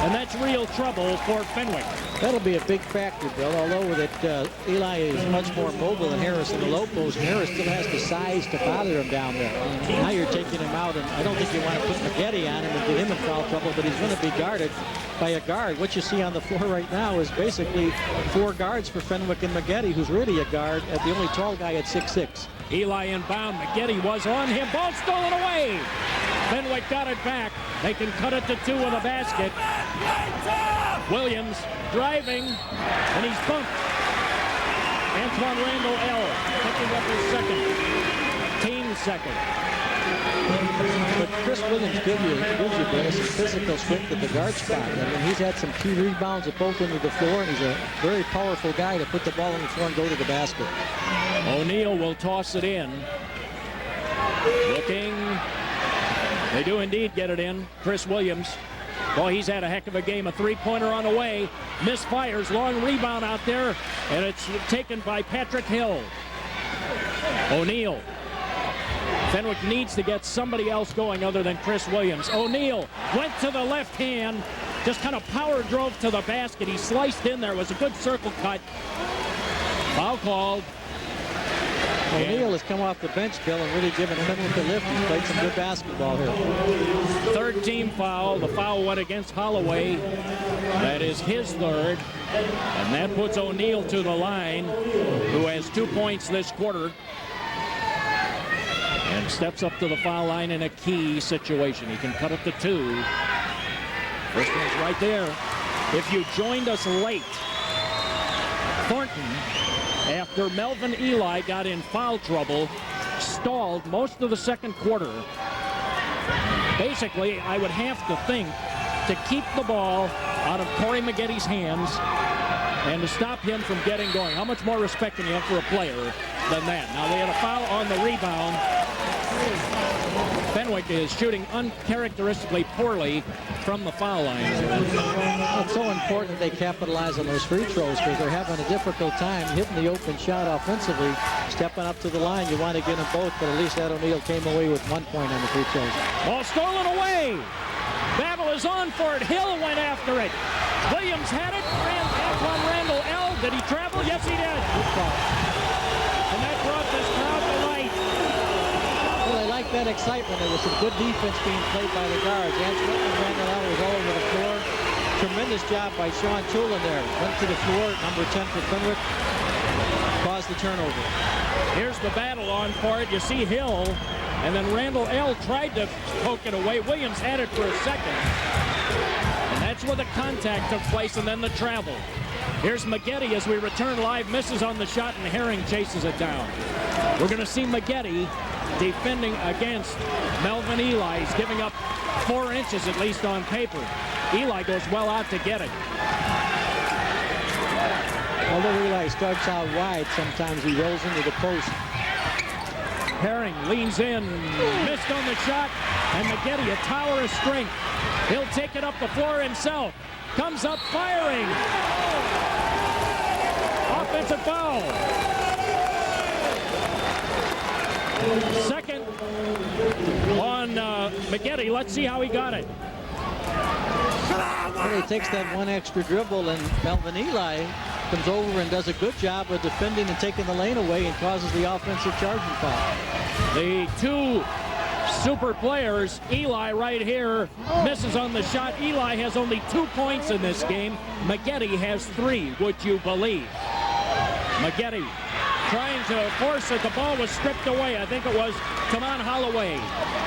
And that's real trouble for Fenwick. That'll be a big factor, Bill, although that Eli is much more mobile than Harris in the low post. Harris still has the size to bother him down there. Now you're taking him out, and I don't think you want to put McGetty on him and get him in foul trouble, but he's going to be guarded by a guard. What you see on the floor right now is basically 4 guards for Fenwick and McGetty, who's really a guard, at the only tall guy at 6'6". Eli inbound. McGetty was on him. Ball stolen away. Fenwick got it back. They can cut it to 2 with a basket. Williams driving, and he's bumped. Antoine Randall L. picking up his second. Team second. But Chris Williams gives you Brad, some physical strength at the guard spot. I mean, he's had some key rebounds at both ends of the floor, and he's a very powerful guy to put the ball on the floor and go to the basket. O'Neal will toss it in. Looking. They do indeed get it in. Chris Williams. Boy, he's had a heck of a game. A three-pointer on the way. Misfires. Long rebound out there. And it's taken by Patrick Hill. O'Neal. Fenwick needs to get somebody else going other than Chris Williams. O'Neal went to the left hand. Just kind of power drove to the basket. He sliced in there. It was a good circle cut. Foul called. O'Neal has come off the bench, Bill, and really given Fenwick a lift. He's played some good basketball here. Third team foul. The foul went against Holloway. That is his third. And that puts O'Neal to the line, who has 2 points this quarter. And steps up to the foul line in a key situation. He can cut it to 2. First one's right there. If you joined us late, Thornton, after Melvin Eli got in foul trouble, stalled most of the second quarter. Basically, I would have to think to keep the ball out of Corey Maggetti's hands and to stop him from getting going. How much more respect can you have for a player than that? Now, they had a foul on the rebound. Fenwick is shooting uncharacteristically poorly from the foul line. It's so important they capitalize on those free throws because they're having a difficult time hitting the open shot offensively. Stepping up to the line, you want to get them both, but at least Ed O'Neal came away with 1 point on the free throws. Ball stolen away. Battle is on for it. Hill went after it. Williams had it. Antoine Randall L. Did he travel? Yes, he did. Good call. And that brought this crowd to light. Well, I like that excitement. There was some good defense being played by the guards. Antoine Randall L. was all over the floor. Tremendous job by Sean Tulin there. Went to the floor, number 10 for Fenwick. Caused the turnover. Here's the battle on for it. You see Hill, and then Randall L. tried to poke it away. Williams had it for a second. And that's where the contact took place, and then the travel. Here's Maggetti as we return live. Misses on the shot, and Herring chases it down. We're going to see Maggetti defending against Melvin Eli. He's giving up 4 inches at least on paper. Eli goes well out to get it. Although Eli starts out wide, sometimes he rolls into the post. Herring leans in, missed on the shot, and Maggetti, a tower of strength. He'll take it up the floor himself. Comes up firing. Offensive foul. Second on Maggetti. Let's see how he got it. Well, he takes that one extra dribble, and Melvin Eli comes over and does a good job of defending and taking the lane away and causes the offensive charging foul. The 2 super players, Eli right here, misses on the shot. Eli has only 2 points in this game. Maggetti has 3, would you believe? Maggetti trying to force it. The ball was stripped away. I think it was Taman Holloway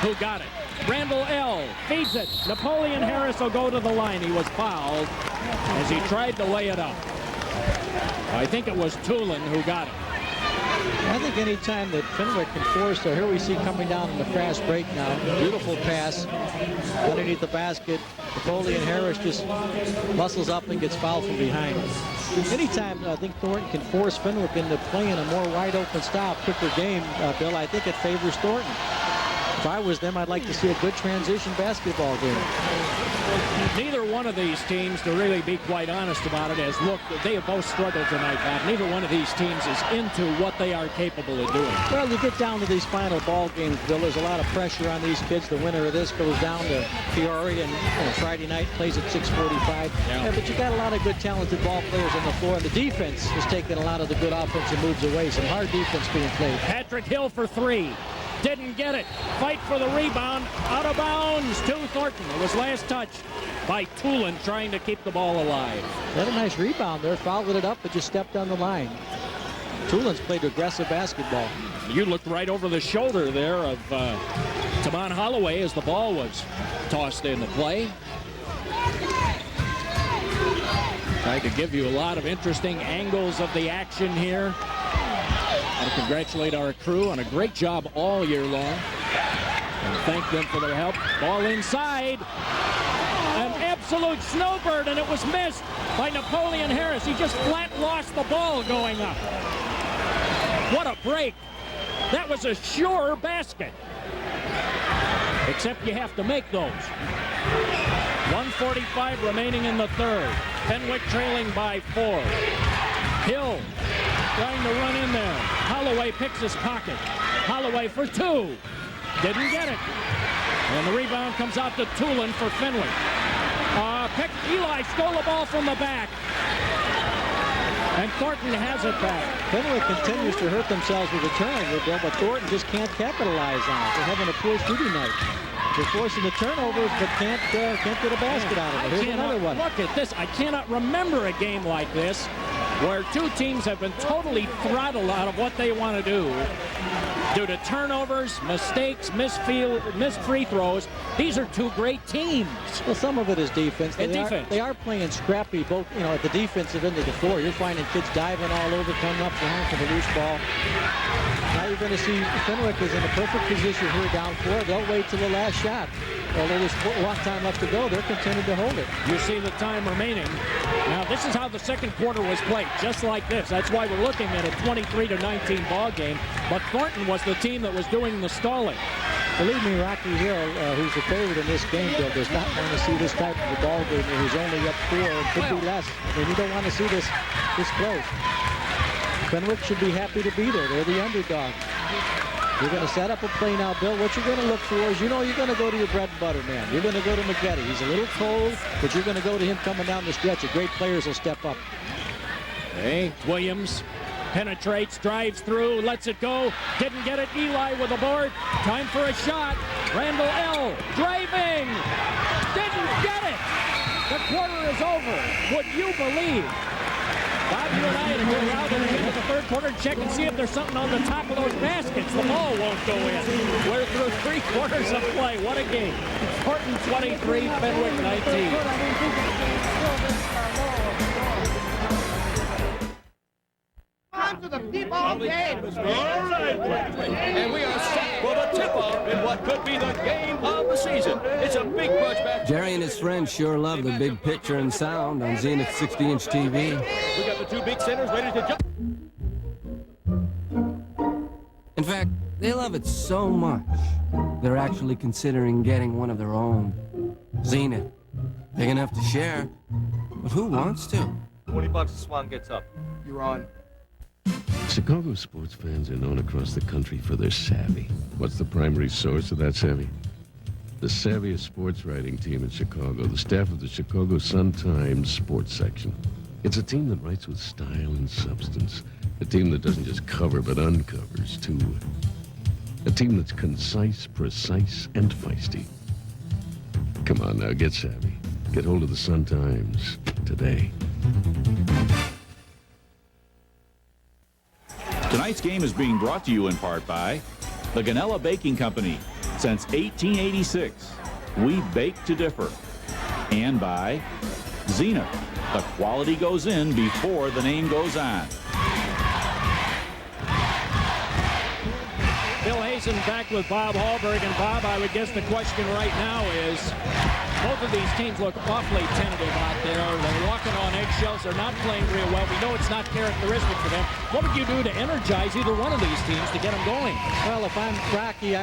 who got it. Randall L. feeds it. Napoleon Harris will go to the line. He was fouled as he tried to lay it up. I think it was Tulin who got it. I think any time that Fenwick can force, so here we see coming down in the fast break now. Beautiful pass underneath the basket. Napoleon Harris just muscles up and gets fouled from behind. Anytime I think Thornton can force Fenwick into playing a more wide open style, quicker game, Bill, I think it favors Thornton. If I was them, I'd like to see a good transition basketball game. Neither one of these teams, to really be quite honest about it, has looked. They have both struggled tonight, Bob. Neither one of these teams is into what they are capable of doing. Well, you get down to these final ball games, Bill. There's a lot of pressure on these kids. The winner of this goes down to Peoria and Friday night plays at 6:45. Yeah, but you got a lot of good, talented ball players on the floor, and the defense has taken a lot of the good offensive moves away. Some hard defense being played. Patrick Hill for 3. Didn't get it. Fight for the rebound. Out of bounds to Thornton. It was last touched by Tulin trying to keep the ball alive. Had a nice rebound there. Fouled it up, but just stepped on the line. Tulin's played aggressive basketball. You looked right over the shoulder there of Taman Holloway as the ball was tossed into play. Trying to give you a lot of interesting angles of the action here. I want to congratulate our crew on a great job all year long. thank them for their help. Ball inside. An absolute snowbird, and it was missed by Napoleon Harris. He just flat lost the ball going up. What a break. That was a sure basket. Except you have to make those. 1:45 remaining in the third. Fenwick trailing by 4. Hill trying to run in there. Holloway picks his pocket. Holloway for 2. Didn't get it. And the rebound comes out to Tulin for Fenwick. Eli stole the ball from the back. And Thornton has it back. Fenwick continues to hurt themselves with a turnover, Bill, but Thornton just can't capitalize on it. They're having a poor shooting night. They're forcing the turnovers, but can't get a basket out of it. Here's another one. Look at this. I cannot remember a game like this where two teams have been totally throttled out of what they want to do due to turnovers, mistakes, missed free throws. These are two great teams. Well, some of it is defense. They are playing scrappy, both at the defensive end of the floor. You're finding kids diving all over, coming up behind for the loose ball. Now you're going to see Fenwick is in a perfect position here down 4. They'll wait till the last shot. Although there's a long time left to go, they're continuing to hold it. You see the time remaining. Now, this is how the second quarter was played, just like this. That's why we're looking at a 23-19 ball game. But Thornton was the team that was doing the stalling. Believe me, Rocky Hill, who's the favorite in this game, Bill, does not want to see this type of a ball game where he's only up 4 and could be less. I mean, you don't want to see this close. Fenwick should be happy to be there. They're the underdog. You're going to set up a play now, Bill. What you're going to look for is, you're going to go to your bread and butter man. You're going to go to McGetty. He's a little cold, but you're going to go to him coming down the stretch. The great players will step up. Hey, Williams penetrates, drives through, lets it go. Didn't get it. Eli with the board. Time for a shot. Randall L. driving. Didn't get it. The quarter is over. Would you believe? Bob, you and I had to go out and into the third quarter and check and see if there's something on the top of those baskets. The ball won't go in. We're through 3 quarters of play. What a game. Thornton 23, Fenwick 19. To the tip-off game. All right, and we are set for the tip-off in what could be the game of the season. It's a big punch back. Jerry and his friends sure love the big picture and sound on Zenith's 60-inch TV. We got the 2 big centers ready to jump. In fact, they love it so much, they're actually considering getting one of their own. Zenith. Big enough to share, but who wants to? $20 a Swan gets up. You're on. Chicago sports fans are known across the country for their savvy. What's the primary source of that savvy? The savviest sports writing team in Chicago, the staff of the Chicago Sun-Times sports section. It's a team that writes with style and substance. A team that doesn't just cover, but uncovers, too. A team that's concise, precise, and feisty. Come on now, get savvy. Get hold of the Sun-Times today. Tonight's game is being brought to you in part by the Ganella Baking Company. Since 1886, we bake to differ. And by Zenith. The quality goes in before the name goes on. Bill Hazen back with Bob Hallberg. And Bob, I would guess the question right now is, both of these teams look awfully tentative out there. They're walking on eggshells. They're not playing real well. We know it's not characteristic for them. What would you do to energize either one of these teams to get them going? Well, if I'm Rocky,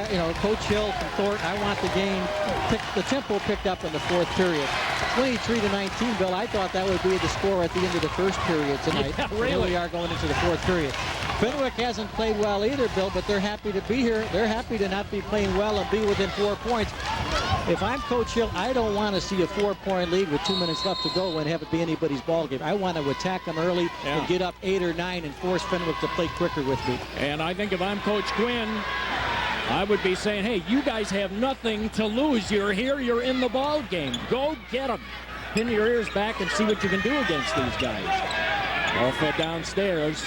Coach Hill from Thornton, I want the game, the tempo picked up in the 4th period. 23-19, Bill. I thought that would be the score at the end of the 1st period tonight. Yeah, really? Here we are going into the 4th period. Fenwick hasn't played well either, Bill, but they're happy to be here. They're happy to not be playing well and be within 4 points. If I'm Coach Hill, I don't want to see a 4-point lead with 2 minutes left to go and have it be anybody's ball game. I want to attack them early and get up 8 or 9 and force Fenwick to play quicker with me. And I think if I'm Coach Quinn, I would be saying, hey, you guys have nothing to lose. You're here. You're in the ball game. Go get them. Pin your ears back and see what you can do against these guys. All fed downstairs.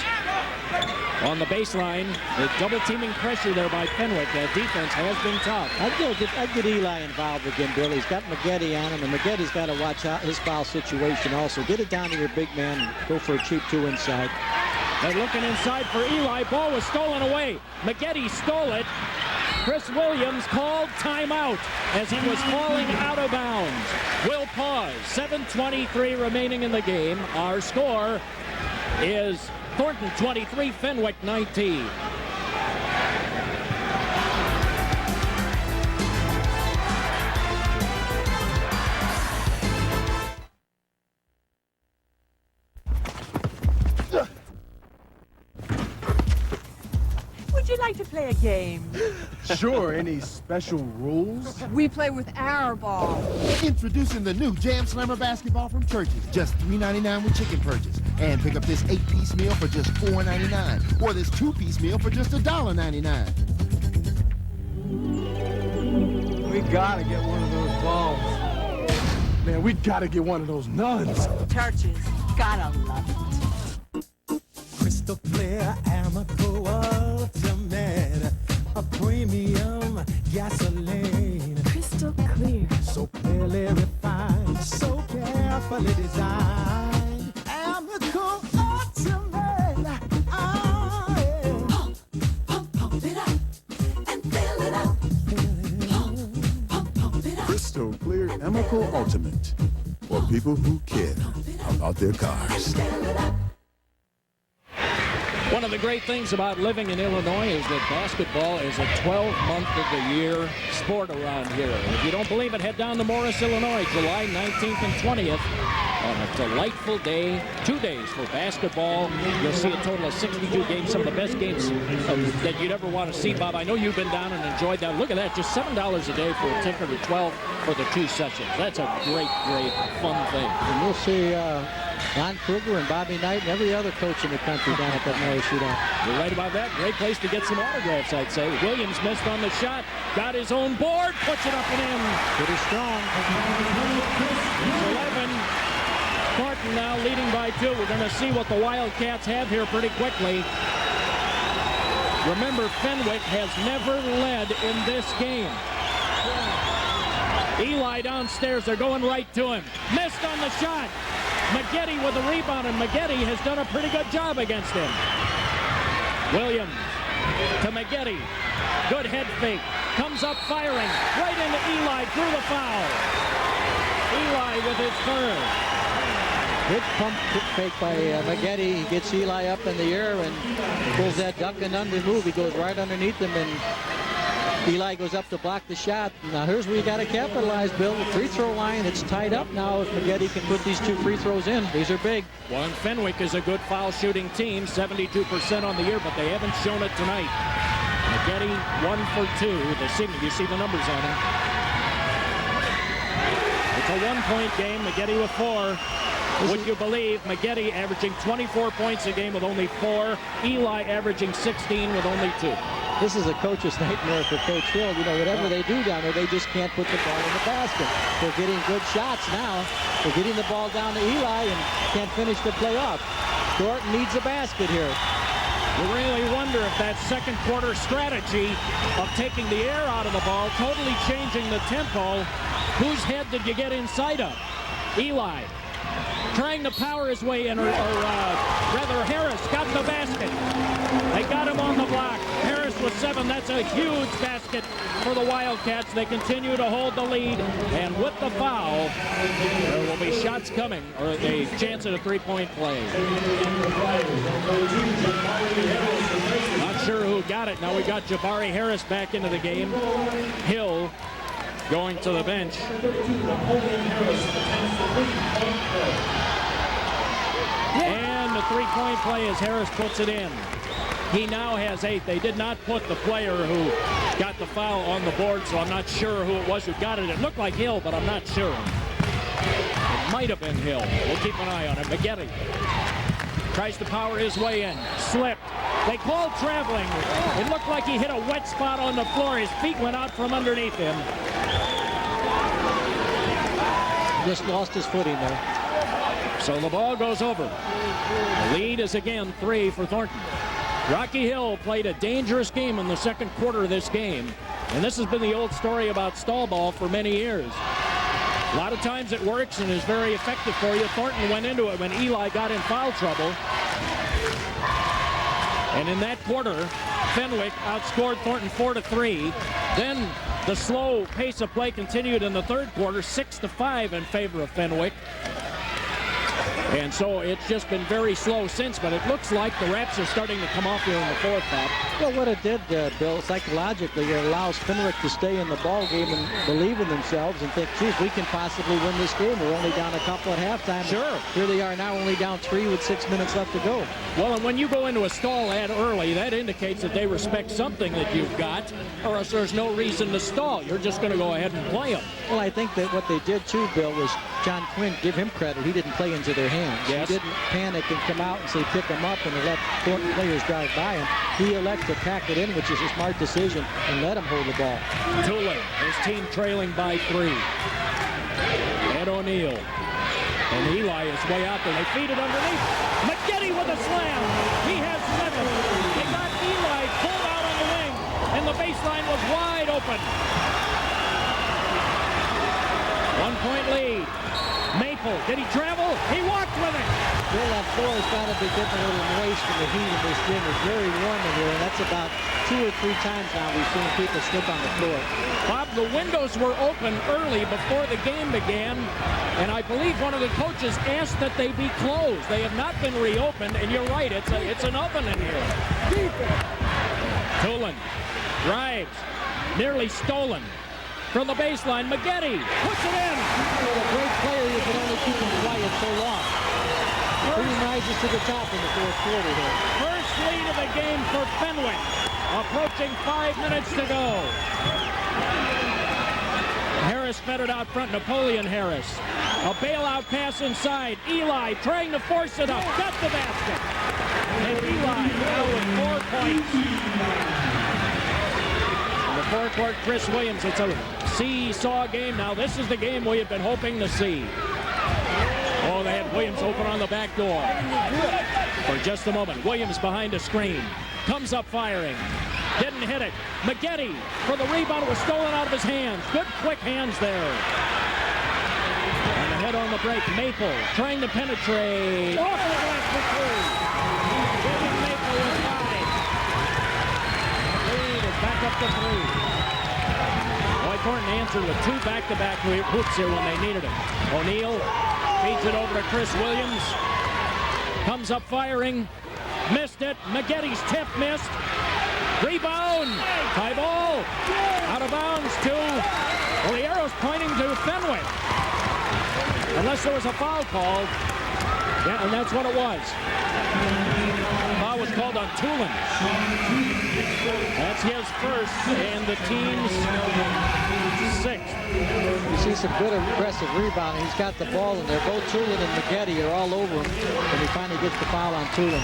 On the baseline, the double-teaming pressure there by Fenwick. That defense has been tough. I'd get Eli involved again, Bill. He's got McGetty on him, and McGetty's got to watch out his foul situation also. Get it down to your big man and go for a cheap 2 inside. They're looking inside for Eli. Ball was stolen away. McGetty stole it. Chris Williams called timeout as he was falling out of bounds. We'll pause. 7:23 remaining in the game. Our score is Thornton 23, Fenwick 19. Would you like to play a game? Sure, any special rules? We play with our ball. Introducing the new Jam Slammer basketball from Churches. Just $3.99 with chicken purchase. And pick up this 8-piece meal for just $4.99. Or this 2-piece meal for just $1.99. We gotta get one of those balls. Man, we gotta get one of those nuns. Churches, gotta love it. Crystal clear, Amoco ultimate, a premium gasoline. Crystal clear. So clearly refined, so carefully designed. Amoco ultimate. Ah, yeah. Pump it up and fill it up. Pump it up. Crystal Clear Amoco Ultimate. For people who care about their cars. One of the great things about living in Illinois is that basketball is a 12-month-of-the-year sport around here. If you don't believe it, head down to Morris, Illinois, July 19th and 20th on a delightful day, 2 days for basketball. You'll see a total of 62 games, some of the best games that you'd ever want to see, Bob. I know you've been down and enjoyed that. Look at that, just $7 a day for a ticket or $12 for the 2 sessions. That's a great, great, fun thing. And we'll see Don Kruger and Bobby Knight and every other coach in the country down at that Morris Shootout. You're right about that. Great place to get some autographs, I'd say. Williams missed on the shot, got his own board, puts it up and in. Pretty strong. 11. Thornton now leading by 2. We're going to see what the Wildcats have here pretty quickly. Remember, Fenwick has never led in this game. Eli downstairs, they're going right to him. Missed on the shot. Maggette with the rebound, and Maggette has done a pretty good job against him. Williams to Maggette. Good head fake. Comes up firing. Right into Eli. Drew the foul. Eli with his third. Good pump fake by Maggette. He gets Eli up in the air and pulls that duck and under move. He goes right underneath him, and Eli goes up to block the shot. Now here's where you got to capitalize, Bill. The free throw line, it's tied up now. If Maggette can put these 2 free throws in, these are big. Well, and Fenwick is a good foul shooting team, 72% on the year, but they haven't shown it tonight. Maggette 1 for 2. The signal, you see the numbers on him. It's a 1-point game. Maggette with 4. Would you believe Maggette averaging 24 points a game with only 4. Eli averaging 16 with only 2. This is a coach's nightmare for Coach Hill. You know, whatever they do down there, they just can't put the ball in the basket. They're getting good shots now. They're getting the ball down to Eli and can't finish the play off. Thornton needs a basket here. You really wonder if that second quarter strategy of taking the air out of the ball, totally changing the tempo, whose head did you get inside of? Eli. Trying to power his way in, or rather Harris got the basket. They got him on the block. Harris with 7. That's a huge basket for the Wildcats. They continue to hold the lead, and with the foul, there will be shots coming, or a chance at a 3-point play. Not sure who got it. Now we got Jabari Harris back into the game. Hill going to the bench. And the 3-point play as Harris puts it in. He now has 8. They did not put the player who got the foul on the board, so I'm not sure who it was who got it. It looked like Hill, but I'm not sure. It might have been Hill. We'll keep an eye on it. Maggette tries to power his way in. Slipped. They called traveling. It looked like he hit a wet spot on the floor. His feet went out from underneath him. Just lost his footing there. So the ball goes over. The lead is again 3 for Thornton. Rocky Hill played a dangerous game in the second quarter of this game. And this has been the old story about stall ball for many years. A lot of times it works and is very effective for you. Thornton went into it when Eli got in foul trouble. And in that quarter, Fenwick outscored Thornton 4-3. Then the slow pace of play continued in the third quarter, 6-5 in favor of Fenwick. And so it's just been very slow since, but it looks like the Raps are starting to come off here in the fourth half. Well, what it did, Bill, psychologically, it allows Fenwick to stay in the ball game and believe in themselves and think, geez, we can possibly win this game. We're only down a couple at halftime. Sure. Here they are now, only down 3 with 6 minutes left to go. Well, and when you go into a stall ad early, that indicates that they respect something that you've got, or else there's no reason to stall. You're just going to go ahead and play them. Well, I think that what they did, too, Bill, was John Quinn, give him credit. He didn't play into their hands. Yes. He didn't panic and come out and say pick him up and let Thornton players drive by him. He elected to pack it in, which is a smart decision, and let him hold the ball. Tulin, his team trailing by 3. Ed O'Neill. And Eli is way out there. They feed it underneath. McGetty with a slam. He has 7. They got Eli pulled out on the wing, and the baseline was wide open. 1-point lead. Maple, did he travel? He walked with it. Bill, that floor has got to be getting a little moist from the heat in this gym. It's very warm in here, and that's about 2 or 3 times now we've seen people slip on the floor. Bob, the windows were open early before the game began, and I believe one of the coaches asked that they be closed. They have not been reopened, and you're right, it's an oven in here. Tulin drives, nearly stolen. From the baseline, McGetty puts it in. A great player, you can only keep him quiet so long. He rises to the top in the fourth quarter here. First lead of the game for Fenwick. Approaching 5 minutes to go. Harris fed it out front, Napoleon Harris. A bailout pass inside. Eli trying to force it up. Got the basket. And Eli now with 4 points. In the forecourt, Chris Williams. It's a seesaw game now. This is the game we have been hoping to see. Oh, they had Williams open on the back door. For just a moment, Williams behind a screen. Comes up firing. Didn't hit it. McGetty for the rebound. It was stolen out of his hands. Good quick hands there. And the head on the break. Maple trying to penetrate. Off the glass for 3. William Maple with 5. Lead is back up to 3. Thornton answered with 2 back-to-back hoops here when they needed it. O'Neill feeds it over to Chris Williams. Comes up firing. Missed it. McGetty's tip missed. Rebound. High ball. Out of bounds to... Well, the arrow's pointing to Fenwick. Unless there was a foul called. Yeah, and that's what it was. Foul was called on Tulin. That's his first, and the team's 6th. You see some good aggressive rebounding. He's got the ball in there. Both Tulin and McGetty are all over him, and he finally gets the foul on Tulin.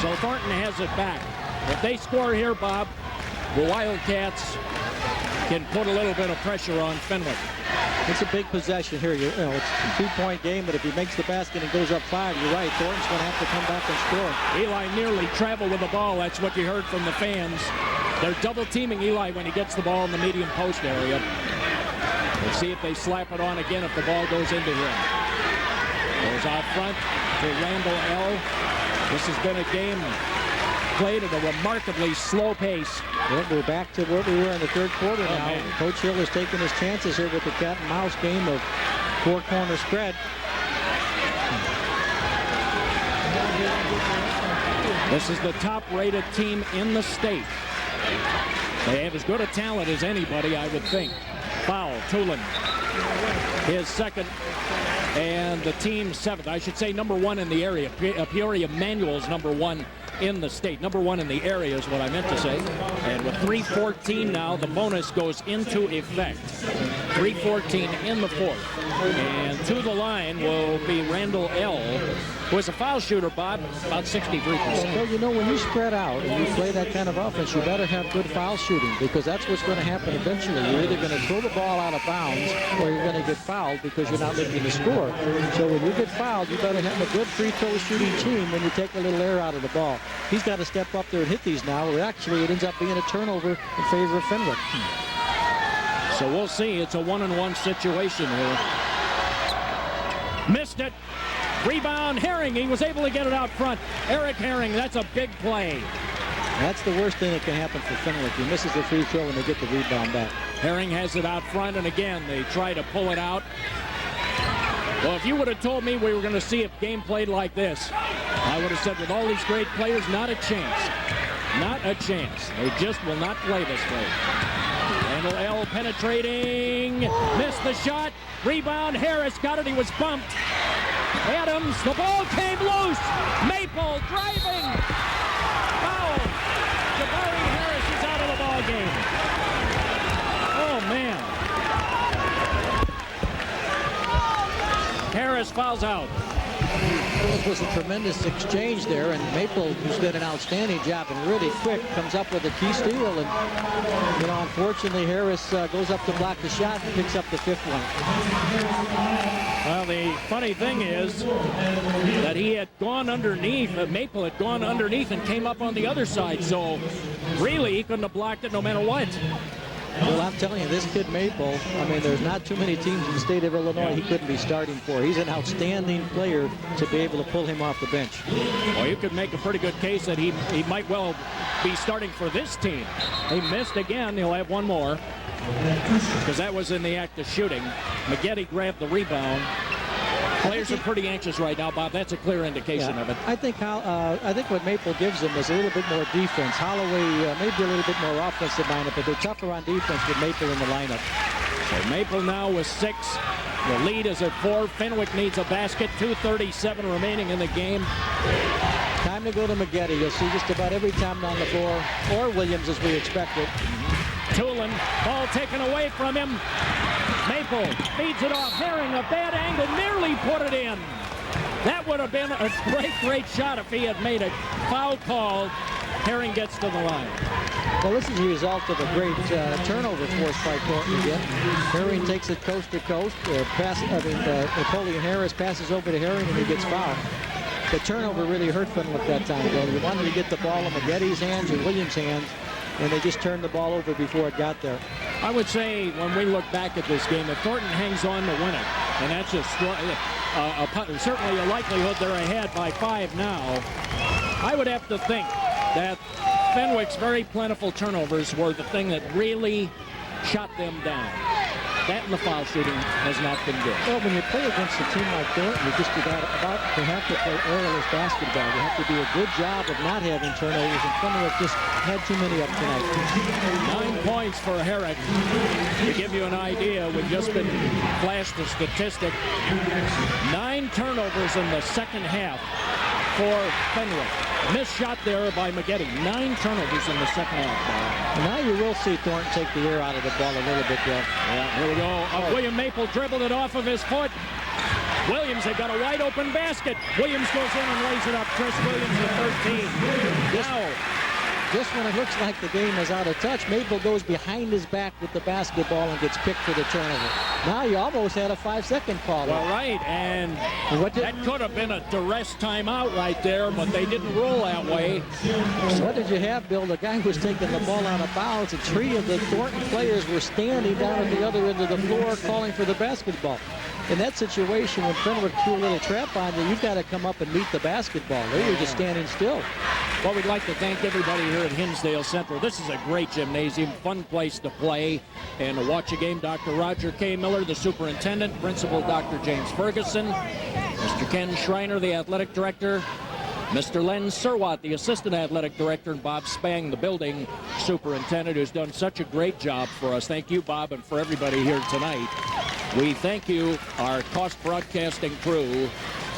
So Thornton has it back. If they score here, Bob, the Wildcats can put a little bit of pressure on Fenwick. It's a big possession here. You know, it's a 2-point game, but if he makes the basket and goes up 5, you're right. Thornton's going to have to come back and score. Eli nearly traveled with the ball. That's what you heard from the fans. They're double-teaming Eli when he gets the ball in the medium post area. We'll see if they slap it on again if the ball goes into him. Goes out front to Randall L. This has been a game played at a remarkably slow pace. Well, we're back to where we were in the third quarter now. Coach Hill is taking his chances here with the cat and mouse game of 4-corner spread. This is the top-rated team in the state. They have as good a talent as anybody, I would think. Foul, Tulin. His 2nd, and the team's 7th. I should say number 1 in the area. Peoria Manual's number 1 in the state. Number 1 in the area is what I meant to say. And with 3:14 now, the bonus goes into effect. 3:14 in the 4th. And to the line will be Randall L., who is a foul shooter, Bob, about 63%. Well, you know, when you spread out and you play that kind of offense, you better have good foul shooting, because that's what's going to happen eventually. You're either going to throw the ball out of bounds or you're going to get fouled because you're not looking to score. So when you get fouled, you better have a good free throw shooting team when you take a little air out of the ball. He's got to step up there and hit these now, or actually it ends up being a turnover in favor of Fenwick. So we'll see. It's a 1-on-1 situation here. Missed it. Rebound, Herring. He was able to get it out front. Eric Herring, that's a big play. That's the worst thing that can happen for Fenwick. He misses the free throw and they get the rebound back. Herring has it out front, and again, they try to pull it out. Well, if you would have told me we were going to see a game played like this, I would have said with all these great players, not a chance. Not a chance. They just will not play this way. Randall L. penetrating. Missed the shot. Rebound. Harris got it. He was bumped. Adams. The ball came loose. Maple driving. Foul. Jabari Harris is out of the ball game. Oh, man. Harris fouls out. It was a tremendous exchange there, and Maple, who's done an outstanding job and really quick, comes up with a key steal. And, you know, unfortunately, Harris goes up to block the shot and picks up the 5th one. Well, the funny thing is that he had gone underneath, Maple had gone underneath and came up on the other side. So, really, he couldn't have blocked it no matter what. Well, I'm telling you, this kid Maple, I mean, there's not too many teams in the state of Illinois he couldn't be starting for. He's an outstanding player to be able to pull him off the bench. Well, you could make a pretty good case that he might well be starting for this team. He missed again. He'll have one more because that was in the act of shooting. Maggette grabbed the rebound. Players are pretty anxious right now, Bob. That's a clear indication of it. I think what Maple gives them is a little bit more defense. Holloway maybe a little bit more offensive lineup, but they're tougher on defense with Maple in the lineup. So Maple now with 6. The lead is at 4. Fenwick needs a basket. 2:37 remaining in the game. Time to go to Maggette. You'll see just about every time down the floor, or Williams as we expected. Tulin, ball taken away from him. Maple feeds it off. Herring, a bad angle, nearly put it in. That would have been a great shot if he had made a foul call. Herring gets to the line. Well, this is a result of a great turnover forced by Thornton again. Herring takes it coast to coast. Napoleon Harris passes over to Herring and he gets fouled. The turnover really hurt Fenwick that time, though. They wanted to get the ball in Maggette's hands or Williams' hands, and they just turned the ball over before it got there. I would say when we look back at this game, if Thornton hangs on to win it, and that's just certainly a likelihood they're ahead by 5 now, I would have to think that Fenwick's very plentiful turnovers were the thing that really shot them down. That and the foul shooting has not been good. Well, when you play against a team like Thornton, you just about to have to play airless basketball. You have to do a good job of not having turnovers, and Fenwick just had too many up tonight. 9 points for Herrick. To give you an idea, we've just been flashed a statistic. 9 turnovers in the second half for Fenwick. Missed shot there by Maggette. 9 turnovers in the second half. Now you will see Thornton take the air out of the ball a little bit, Bill. Yeah, here we go. William Maple dribbled it off of his foot. Williams, they got a wide open basket. Williams goes in and lays it up. Chris Williams, the 13. Just when it looks like the game is out of touch, Maple goes behind his back with the basketball and gets picked for the turnover. Now you almost had a 5-second call. Well, right, and that could have been a duress timeout right there, but they didn't rule that way. So what did you have, Bill? The guy was taking the ball out of bounds. 3 of the Thornton players were standing down at the other end of the floor calling for the basketball. In that situation, when Fenwick threw a little trap on you, you've got to come up and meet the basketball. They were just standing still. Well, we'd like to thank everybody here at Hinsdale Central. This is a great gymnasium, fun place to play and to watch a game. Dr. Roger K. Miller, the superintendent, Principal Dr. James Ferguson, Mr. Ken Schreiner, the athletic director, Mr. Len Surwatt, the assistant athletic director, and Bob Spang, the building superintendent, who's done such a great job for us. Thank you, Bob, and for everybody here tonight. We thank you, our Cost Broadcasting crew,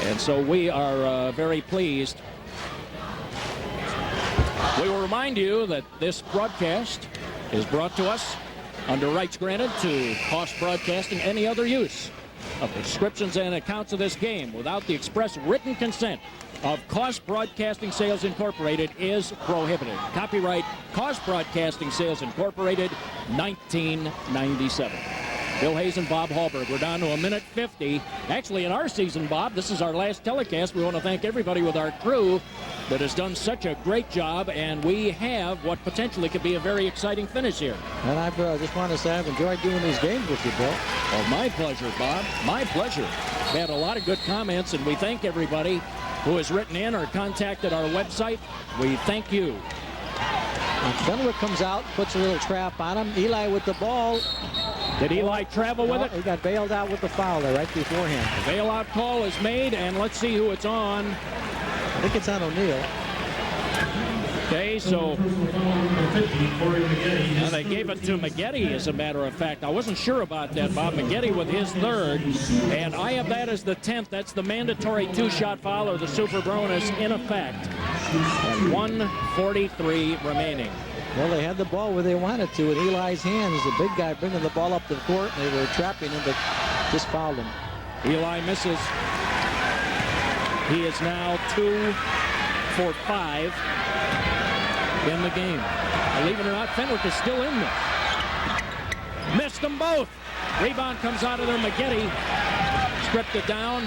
and so we are very pleased. We will remind you that this broadcast is brought to us under rights granted to Cost Broadcasting. Any other use of descriptions and accounts of this game without the express written consent of Cost Broadcasting Sales Incorporated is prohibited. Copyright Cost Broadcasting Sales Incorporated, 1997. Bill Hayes and Bob Hallberg. We're down to 1:50. Actually, in our season, Bob, this is our last telecast. We want to thank everybody with our crew that has done such a great job, and we have what potentially could be a very exciting finish here. And I just want to say I've enjoyed doing these games with you, Bill. Oh, my pleasure, Bob. My pleasure. We had a lot of good comments, and we thank everybody who has written in or contacted our website. We thank you. And Fenwick comes out, puts a little trap on him. Eli with the ball. Did Eli travel with it? He got bailed out with the foul there right beforehand. The bailout call is made, and let's see who it's on. I think it's on O'Neal. Okay, so they gave it to Maggette, as a matter of fact. I wasn't sure about that, Bob. Maggette with his third, and I have that as the 10th. That's the mandatory two-shot foul or the super bonus in effect. And 1:43 remaining. Well, they had the ball where they wanted to in Eli's hands. The big guy bringing the ball up the court, and they were trapping him, but just fouled him. Eli misses. He is now 2 for 5 in the game. Believe it or not, Fenwick is still in this. Missed them both. Rebound comes out of there. Maggette stripped it down.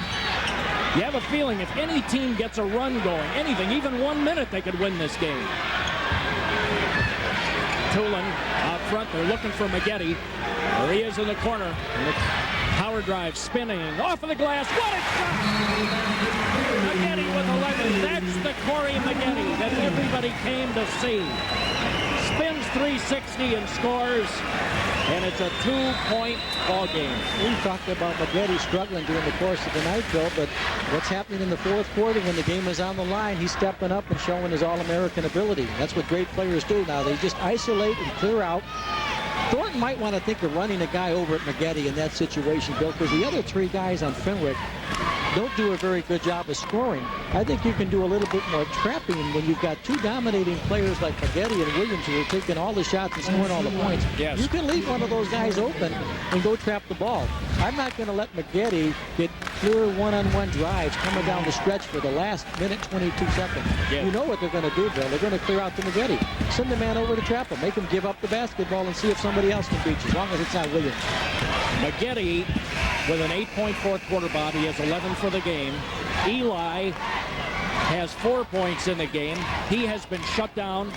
You have a feeling if any team gets a run going, anything, even 1 minute, they could win this game. Tulin out front. They're looking for Maggette. There he is in the corner. And the power drive spinning off of the glass. What a shot! Maggette with 11. That's the Corey Maggette that everybody came to see. Spins 360 and scores. And it's a 2-point ball game. We talked about Maggette struggling during the course of the night, Bill, but what's happening in the fourth quarter when the game is on the line, he's stepping up and showing his All-American ability. That's what great players do now. They just isolate and clear out. Thornton might want to think of running a guy over at Maggette in that situation, Bill, because the other three guys on Fenwick don't do a very good job of scoring. I think you can do a little bit more trapping when you've got two dominating players like Maggette and Williams who are taking all the shots and scoring all the points. Yes. You can leave one of those guys open and go trap the ball. I'm not going to let Maggette get clear one-on-one drives coming down the stretch for the last minute 22 seconds. Yes. You know what they're going to do, Bill. They're going to clear out to Maggette. Send the man over to trap him. Make him give up the basketball and see if somebody else can beat you, as long as it's not Williams. Maggette with an 8-point fourth quarter, Bob. He has 11 for the game. Eli has 4 points in the game. He has been shut down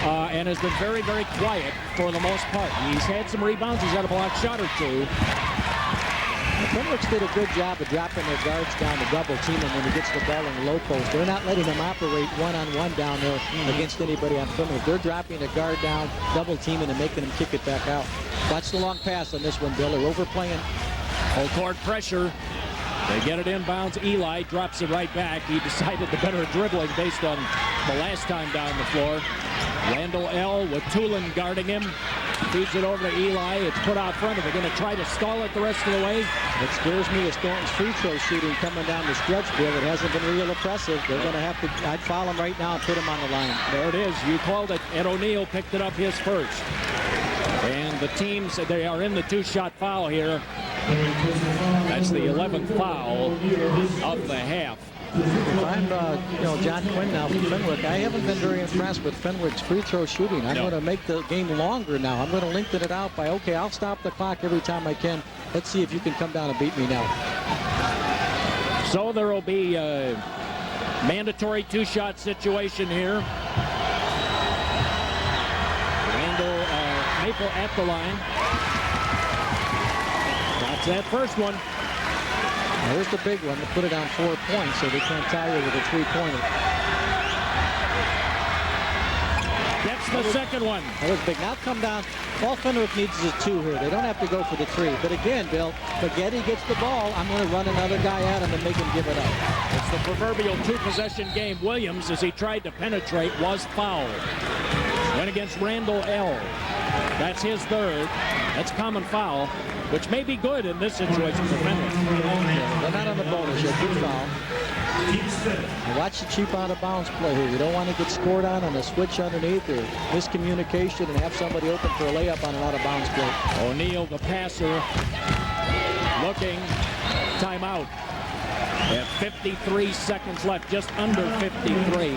and has been very, very quiet for the most part. He's had some rebounds. He's had a block shot or two. Fenwick's did a good job of dropping their guards down to double team him when he gets the ball in the low post. They're not letting him operate one-on-one down there against anybody on Fenwick. They're dropping the guard down, double teaming, and making him kick it back out. Watch the long pass on this one, Bill. They're overplaying. Full court pressure. They get it inbounds. Eli drops it right back. He decided the better dribbling based on the last time down the floor. Randall L. with Tulin guarding him. Feeds it over to Eli. It's put out front. Are they going to try to stall it the rest of the way? It scares me as Thornton's free throw shooting coming down the stretch, Bill. It hasn't been real impressive. They're going to have to, I'd foul him right now and put him on the line. There it is. You called it. Ed O'Neal picked it up his first. And the teams, they are in the two-shot foul here. That's the 11th foul of the half. If I'm, John Quinn now from Fenwick, I haven't been very impressed with Fenwick's free throw shooting. I'm going to make the game longer now. I'm going to lengthen it out by, okay, I'll stop the clock every time I can. Let's see if you can come down and beat me now. So there will be a mandatory two-shot situation here. Randall Maple at the line. That's that first one. There's the big one to put it on 4 points so they can't tie you with a three-pointer. Gets the second one. That was big. Now come down. All Fenwick needs is a 2 here. They don't have to go for the 3. But again, Bill, Maggette gets the ball. I'm going to run another guy at him and make him give it up. It's the proverbial two-possession game. Williams, as he tried to penetrate, was fouled. Went against Randall L. That's his third. That's common foul, which may be good in this situation for Fenwick. They're not on the bonus yet. Good foul. Watch the cheap out-of-bounds play here. You don't want to get scored on a switch underneath or miscommunication and have somebody open for a layup on an out-of-bounds play. O'Neal, the passer, looking. Timeout. At 53 seconds left, just under 53.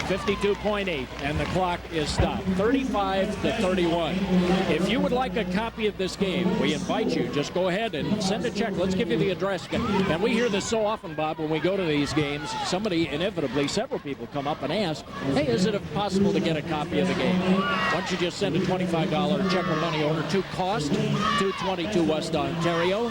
52.8, and the clock is stopped. 35-31. If you would like a copy of this game, we invite you. Just go ahead and send a check. Let's give you the address. And we hear this so often, Bob, when we go to these games. Somebody, inevitably, several people come up and ask, hey, is it possible to get a copy of the game? Why don't you just send a $25 check or money order to Cost, 222 West Ontario,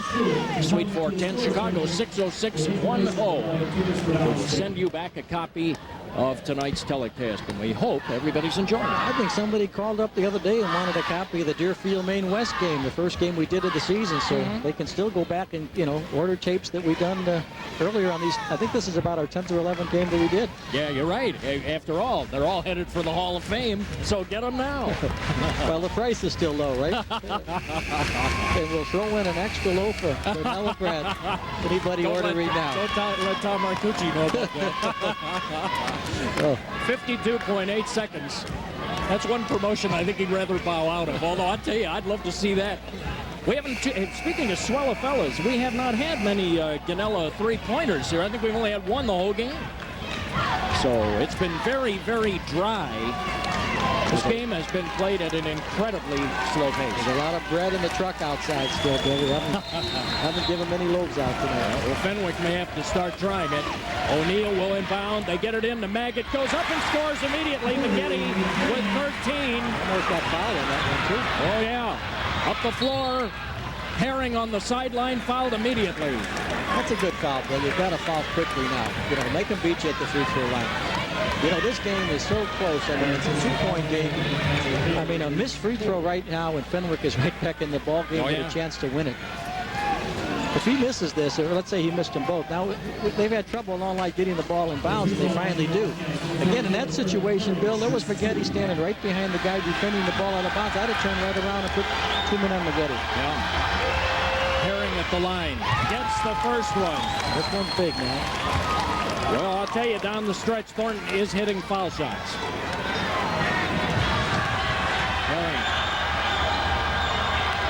Suite 410, Chicago 60610. We'll send you back a copy of tonight's telecast, and we hope everybody's enjoying it. I think somebody called up the other day and wanted a copy of the Deerfield, Maine West game, the first game we did of the season, so they can still go back and, order tapes that we done earlier on these. I think this is about our 10th or 11th game that we did. Yeah, you're right. After all, they're all headed for the Hall of Fame, so get them now. Well, the price is still low, right? And we'll throw in an extra loaf of vanilla bread. Anybody ordering now? Don't let Tom Marcucci know about that. 52.8 seconds. That's one promotion I think he'd rather bow out of. Although I'll tell you, I'd love to see that. We haven't. Speaking of swell fellas, we have not had many Ganella three-pointers here. I think we've only had one the whole game. So it's been very, very dry. This game has been played at an incredibly slow pace. There's a lot of bread in the truck outside still, Bill. We haven't given many loaves out tonight. Well, Fenwick may have to start trying it. O'Neal will inbound. They get it in. The Maggot goes up and scores immediately. McGetty with 13. Almost got fouled on that one, too. Oh, yeah. Up the floor. Herring on the sideline, fouled immediately. That's a good foul, Bill. You've got to foul quickly now. Make them beat you at the free throw line. This game is so close. I mean, it's a two-point game. I mean, a missed free throw right now, and Fenwick is right back in the ball game with a chance to win it. If he misses this, or let's say he missed them both, now they've had trouble all night getting the ball in bounds, and they finally do. Again, in that situation, Bill, there was McGetty standing right behind the guy defending the ball out of bounds. I'd have turned right around and put 2 men on McGetty. Yeah. Herring at the line. Gets the first one. This one's big, man. Well, I'll tell you, down the stretch, Thornton is hitting foul shots. Herring.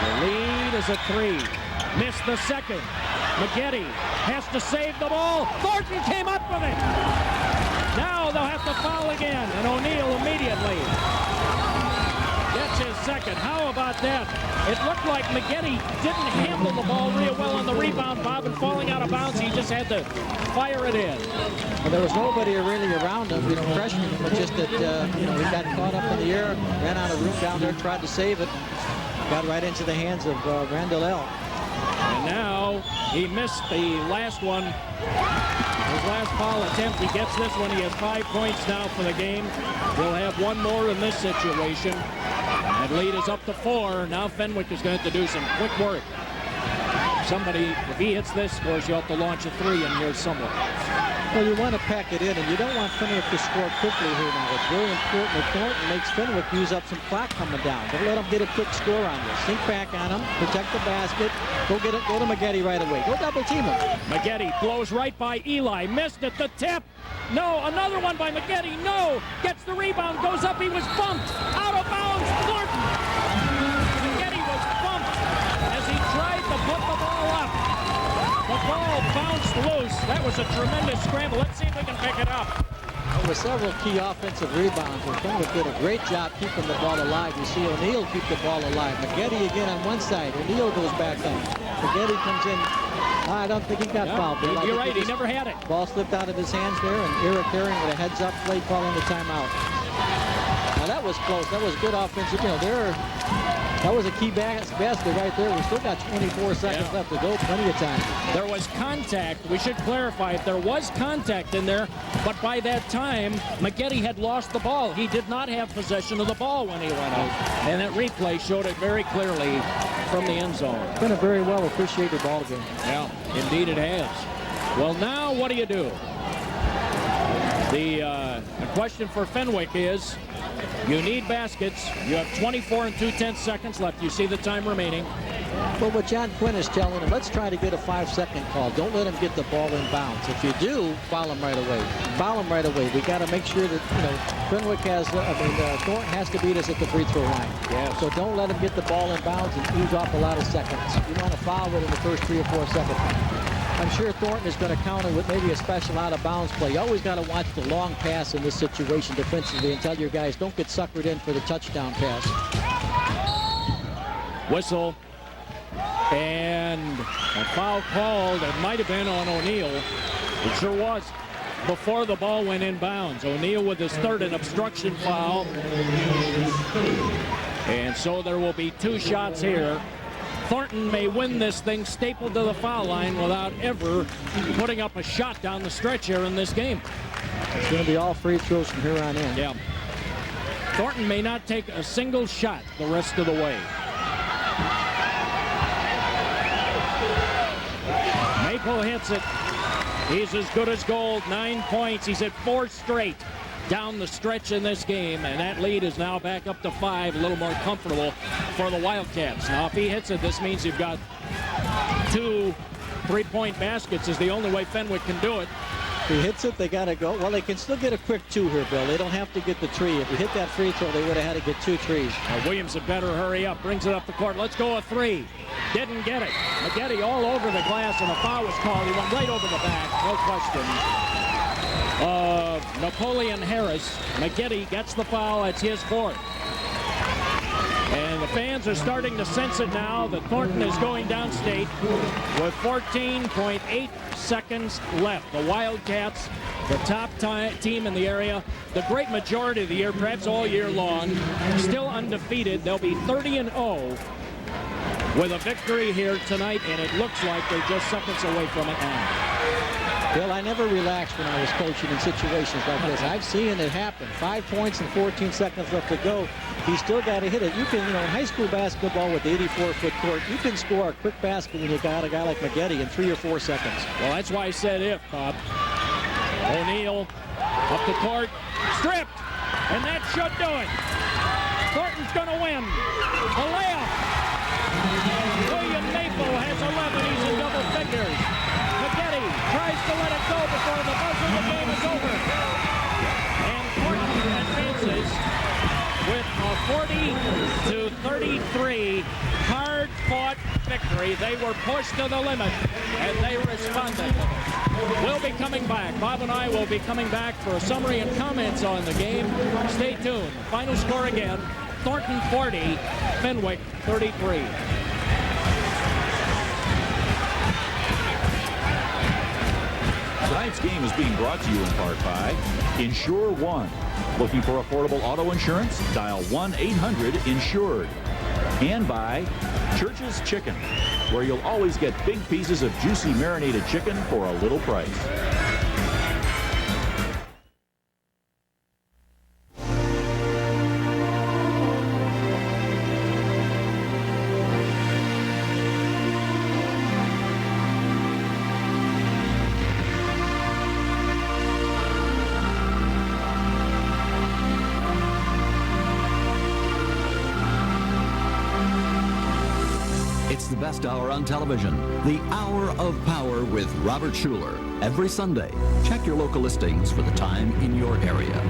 The lead is a 3. Missed the second. McGetty has to save the ball. Thornton came up with it. Now they'll have to foul again, and O'Neal immediately gets his second. How about that? It looked like McGetty didn't handle the ball real well on the rebound, Bob, and falling out of bounds. He just had to fire it in. Well, there was nobody really around him, pressuring him, but just that, he got caught up in the air, ran out of room down there, tried to save it, got right into the hands of Randall L. And now he missed the last one. His last foul attempt. He gets this one. He has 5 points now for the game. He'll have one more in this situation. That lead is up to 4. Now Fenwick is going to have to do some quick work. Somebody, if he hits this, of course, you'll have to launch a 3 in here somewhere. Well, you want to pack it in, and you don't want Fenwick to score quickly here now. It's very important that Thornton makes Fenwick use up some clock coming down. Don't let him get a quick score on this. Sink back on him, protect the basket, go get it, go to McGetty right away. Go double team him. McGetty blows right by Eli, missed it, the tip. No, another one by McGetty, no. Gets the rebound, goes up, he was bumped. Out of bounds, Thornton. McGetty was bumped as he tried to put the ball up. The ball bounced loose. That was a tremendous scramble. Let's see if we can pick it up. There were several key offensive rebounds, and Fenwick did a great job keeping the ball alive. You see O'Neal keep the ball alive. McGetty again on one side. O'Neal goes back up. McGetty comes in. I don't think he got fouled. You're right. He never had it. Ball slipped out of his hands there, and Eric Herring with a heads-up play calling the timeout. Now that was close. That was good offensive. That was a key basket right there. We still got 24 seconds left to go. Plenty of time. There was contact. We should clarify if there was contact in there, but by that time, McGetty had lost the ball. He did not have possession of the ball when he went out. And that replay showed it very clearly from the end zone. It's been a very well appreciated ball game. Yeah, indeed it has. Well, now what do you do? The question for Fenwick is, you need baskets. You have 24 and 2/10 seconds left. You see the time remaining. Well, what John Quinn is telling him, let's try to get a 5-second call. Don't let him get the ball in bounds. If you do, foul him right away. Foul him right away. We got to make sure that, Fenwick Thornton has to beat us at the free throw line. Yes. So don't let him get the ball in bounds and use off a lot of seconds. You want to foul it in the first 3 or 4 seconds. I'm sure Thornton is going to counter with maybe a special out-of-bounds play. You always got to watch the long pass in this situation defensively and tell your guys don't get suckered in for the touchdown pass. Whistle. And a foul called. It might have been on O'Neal. It sure was. Before the ball went inbounds. O'Neal with his third and obstruction foul. And so there will be 2 shots here. Thornton may win this thing stapled to the foul line without ever putting up a shot down the stretch here in this game. It's going to be all free throws from here on in. Yeah. Thornton may not take a single shot the rest of the way. Maple hits it. He's as good as gold. 9 points. He's at 4 straight down the stretch in this game, and that lead is now back up to 5, a little more comfortable for the Wildcats. Now, if he hits it, this means you've got 2 3-point baskets is the only way Fenwick can do it. If he hits it, they got to go. Well, they can still get a quick 2 here, Bill. They don't have to get the 3. If he hit that free throw, they would have had to get 2 threes. Now, Williams had better hurry up. Brings it up the court. Let's go a 3. Didn't get it. McGetty all over the glass, and a foul was called. He went right over the back. No question. Napoleon Harris. McGetty gets the foul. It's his 4th. And the fans are starting to sense it now that Thornton is going downstate with 14.8 seconds left. The Wildcats, the top team in the area, the great majority of the year, perhaps all year long, still undefeated. They'll be 30-0 with a victory here tonight, and it looks like they're just seconds away from it now. Bill, I never relaxed when I was coaching in situations like this. I've seen it happen. 5 points and 14 seconds left to go. He's still got to hit it. You can, in high school basketball with the 84-foot court, you can score a quick basket when you got a guy like McGetty in 3 or 4 seconds. Well, that's why I said if, Bob. O'Neal up the court, stripped, and that should do it. Thornton's going to win. A layup. William Maple has 11. He's in double figures. McGetty tries to let it go before the buzzer. The game is over. And Thornton advances with a 40-33 hard-fought victory. They were pushed to the limit, and they responded. We'll be coming back. Bob and I will be coming back for a summary and comments on the game. Stay tuned. Final score again, Thornton 40, Fenwick 33. Tonight's game is being brought to you in part by Insure One. Looking for affordable auto insurance? Dial 1-800-INSURED. And by Church's Chicken, where you'll always get big pieces of juicy marinated chicken for a little price. The best hour on television, the Hour of Power with Robert Schuler. Every Sunday, check your local listings for the time in your area.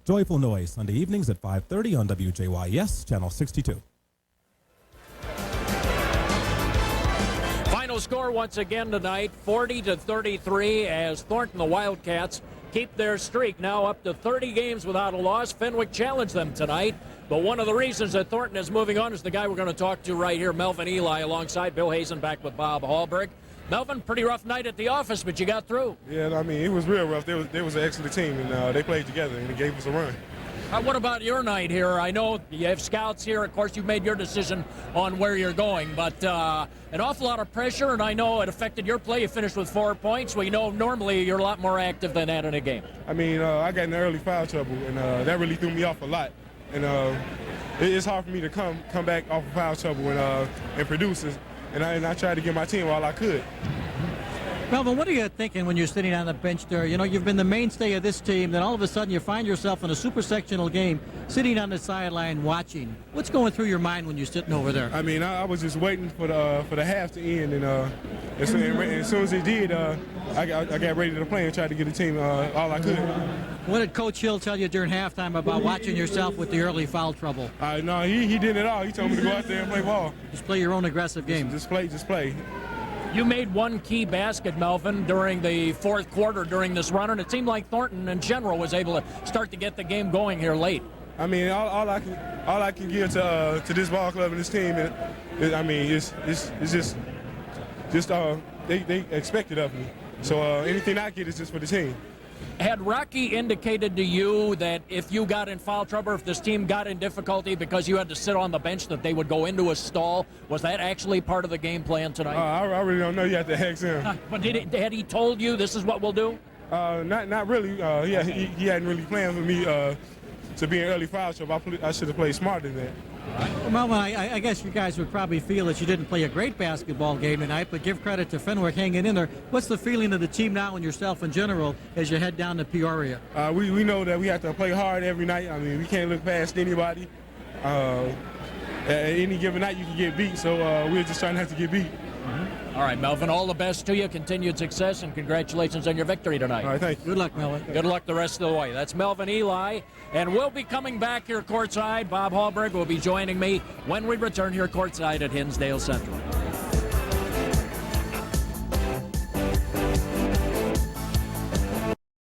Joyful Noise, Sunday evenings at 5:30 on WJYS, Channel 62. Final score once again tonight, 40-33, as Thornton, the Wildcats, keep their streak now up to 30 games without a loss. Fenwick challenged them tonight, but one of the reasons that Thornton is moving on is the guy we're going to talk to right here, Melvin Eli, alongside Bill Hazen, back with Bob Hallberg. Melvin, pretty rough night at the office, but you got through. Yeah, I mean, it was real rough. They was an excellent team, and they played together, and it gave us a run. What about your night here? I know you have scouts here. Of course, you've made your decision on where you're going, but an awful lot of pressure, and I know it affected your play. You finished with 4 points. We know normally you're a lot more active than that in a game. I mean, I got in early foul trouble, and that really threw me off a lot. And it's hard for me to come back off of foul trouble and produce. And I tried to get my team all I could. Melvin, what are you thinking when you're sitting on the bench there? You know, you've been the mainstay of this team, then all of a sudden you find yourself in a super sectional game, sitting on the sideline watching. What's going through your mind when you're sitting over there? I mean, I was just waiting for the half to end, and as soon as it did, I got ready to play and tried to get the team all I could. What did Coach Hill tell you during halftime about watching yourself with the early foul trouble? No, he did it all. He told me to go out there and play ball. Just play your own aggressive game. Just play. You made one key basket, Melvin, during the fourth quarter during this run, and it seemed like Thornton in general was able to start to get the game going here late. I mean, all I can give to this ball club and this team, it's just they expect it of me. So anything I get is just for the team. Had Rocky indicated to you that if you got in foul trouble, if this team got in difficulty because you had to sit on the bench, that they would go into a stall? Was that actually part of the game plan tonight? I really don't know. You have to ask him. But had he told you this is what we'll do? Not really. He hadn't really planned for me to be in early foul trouble. I should have played smarter than that. Well, Melvin, I guess you guys would probably feel that you didn't play a great basketball game tonight, but give credit to Fenwick hanging in there. What's the feeling of the team now and yourself in general as you head down to Peoria? We know that we have to play hard every night. I mean, we can't look past anybody. At any given night, you can get beat, so we're just trying not to get beat. All right, Melvin, all the best to you. Continued success, and congratulations on your victory tonight. All right, thank you. Good luck, Melvin. Good luck the rest of the way. That's Melvin Eli, and we'll be coming back here courtside. Bob Hallberg will be joining me when we return here courtside at Hinsdale Central.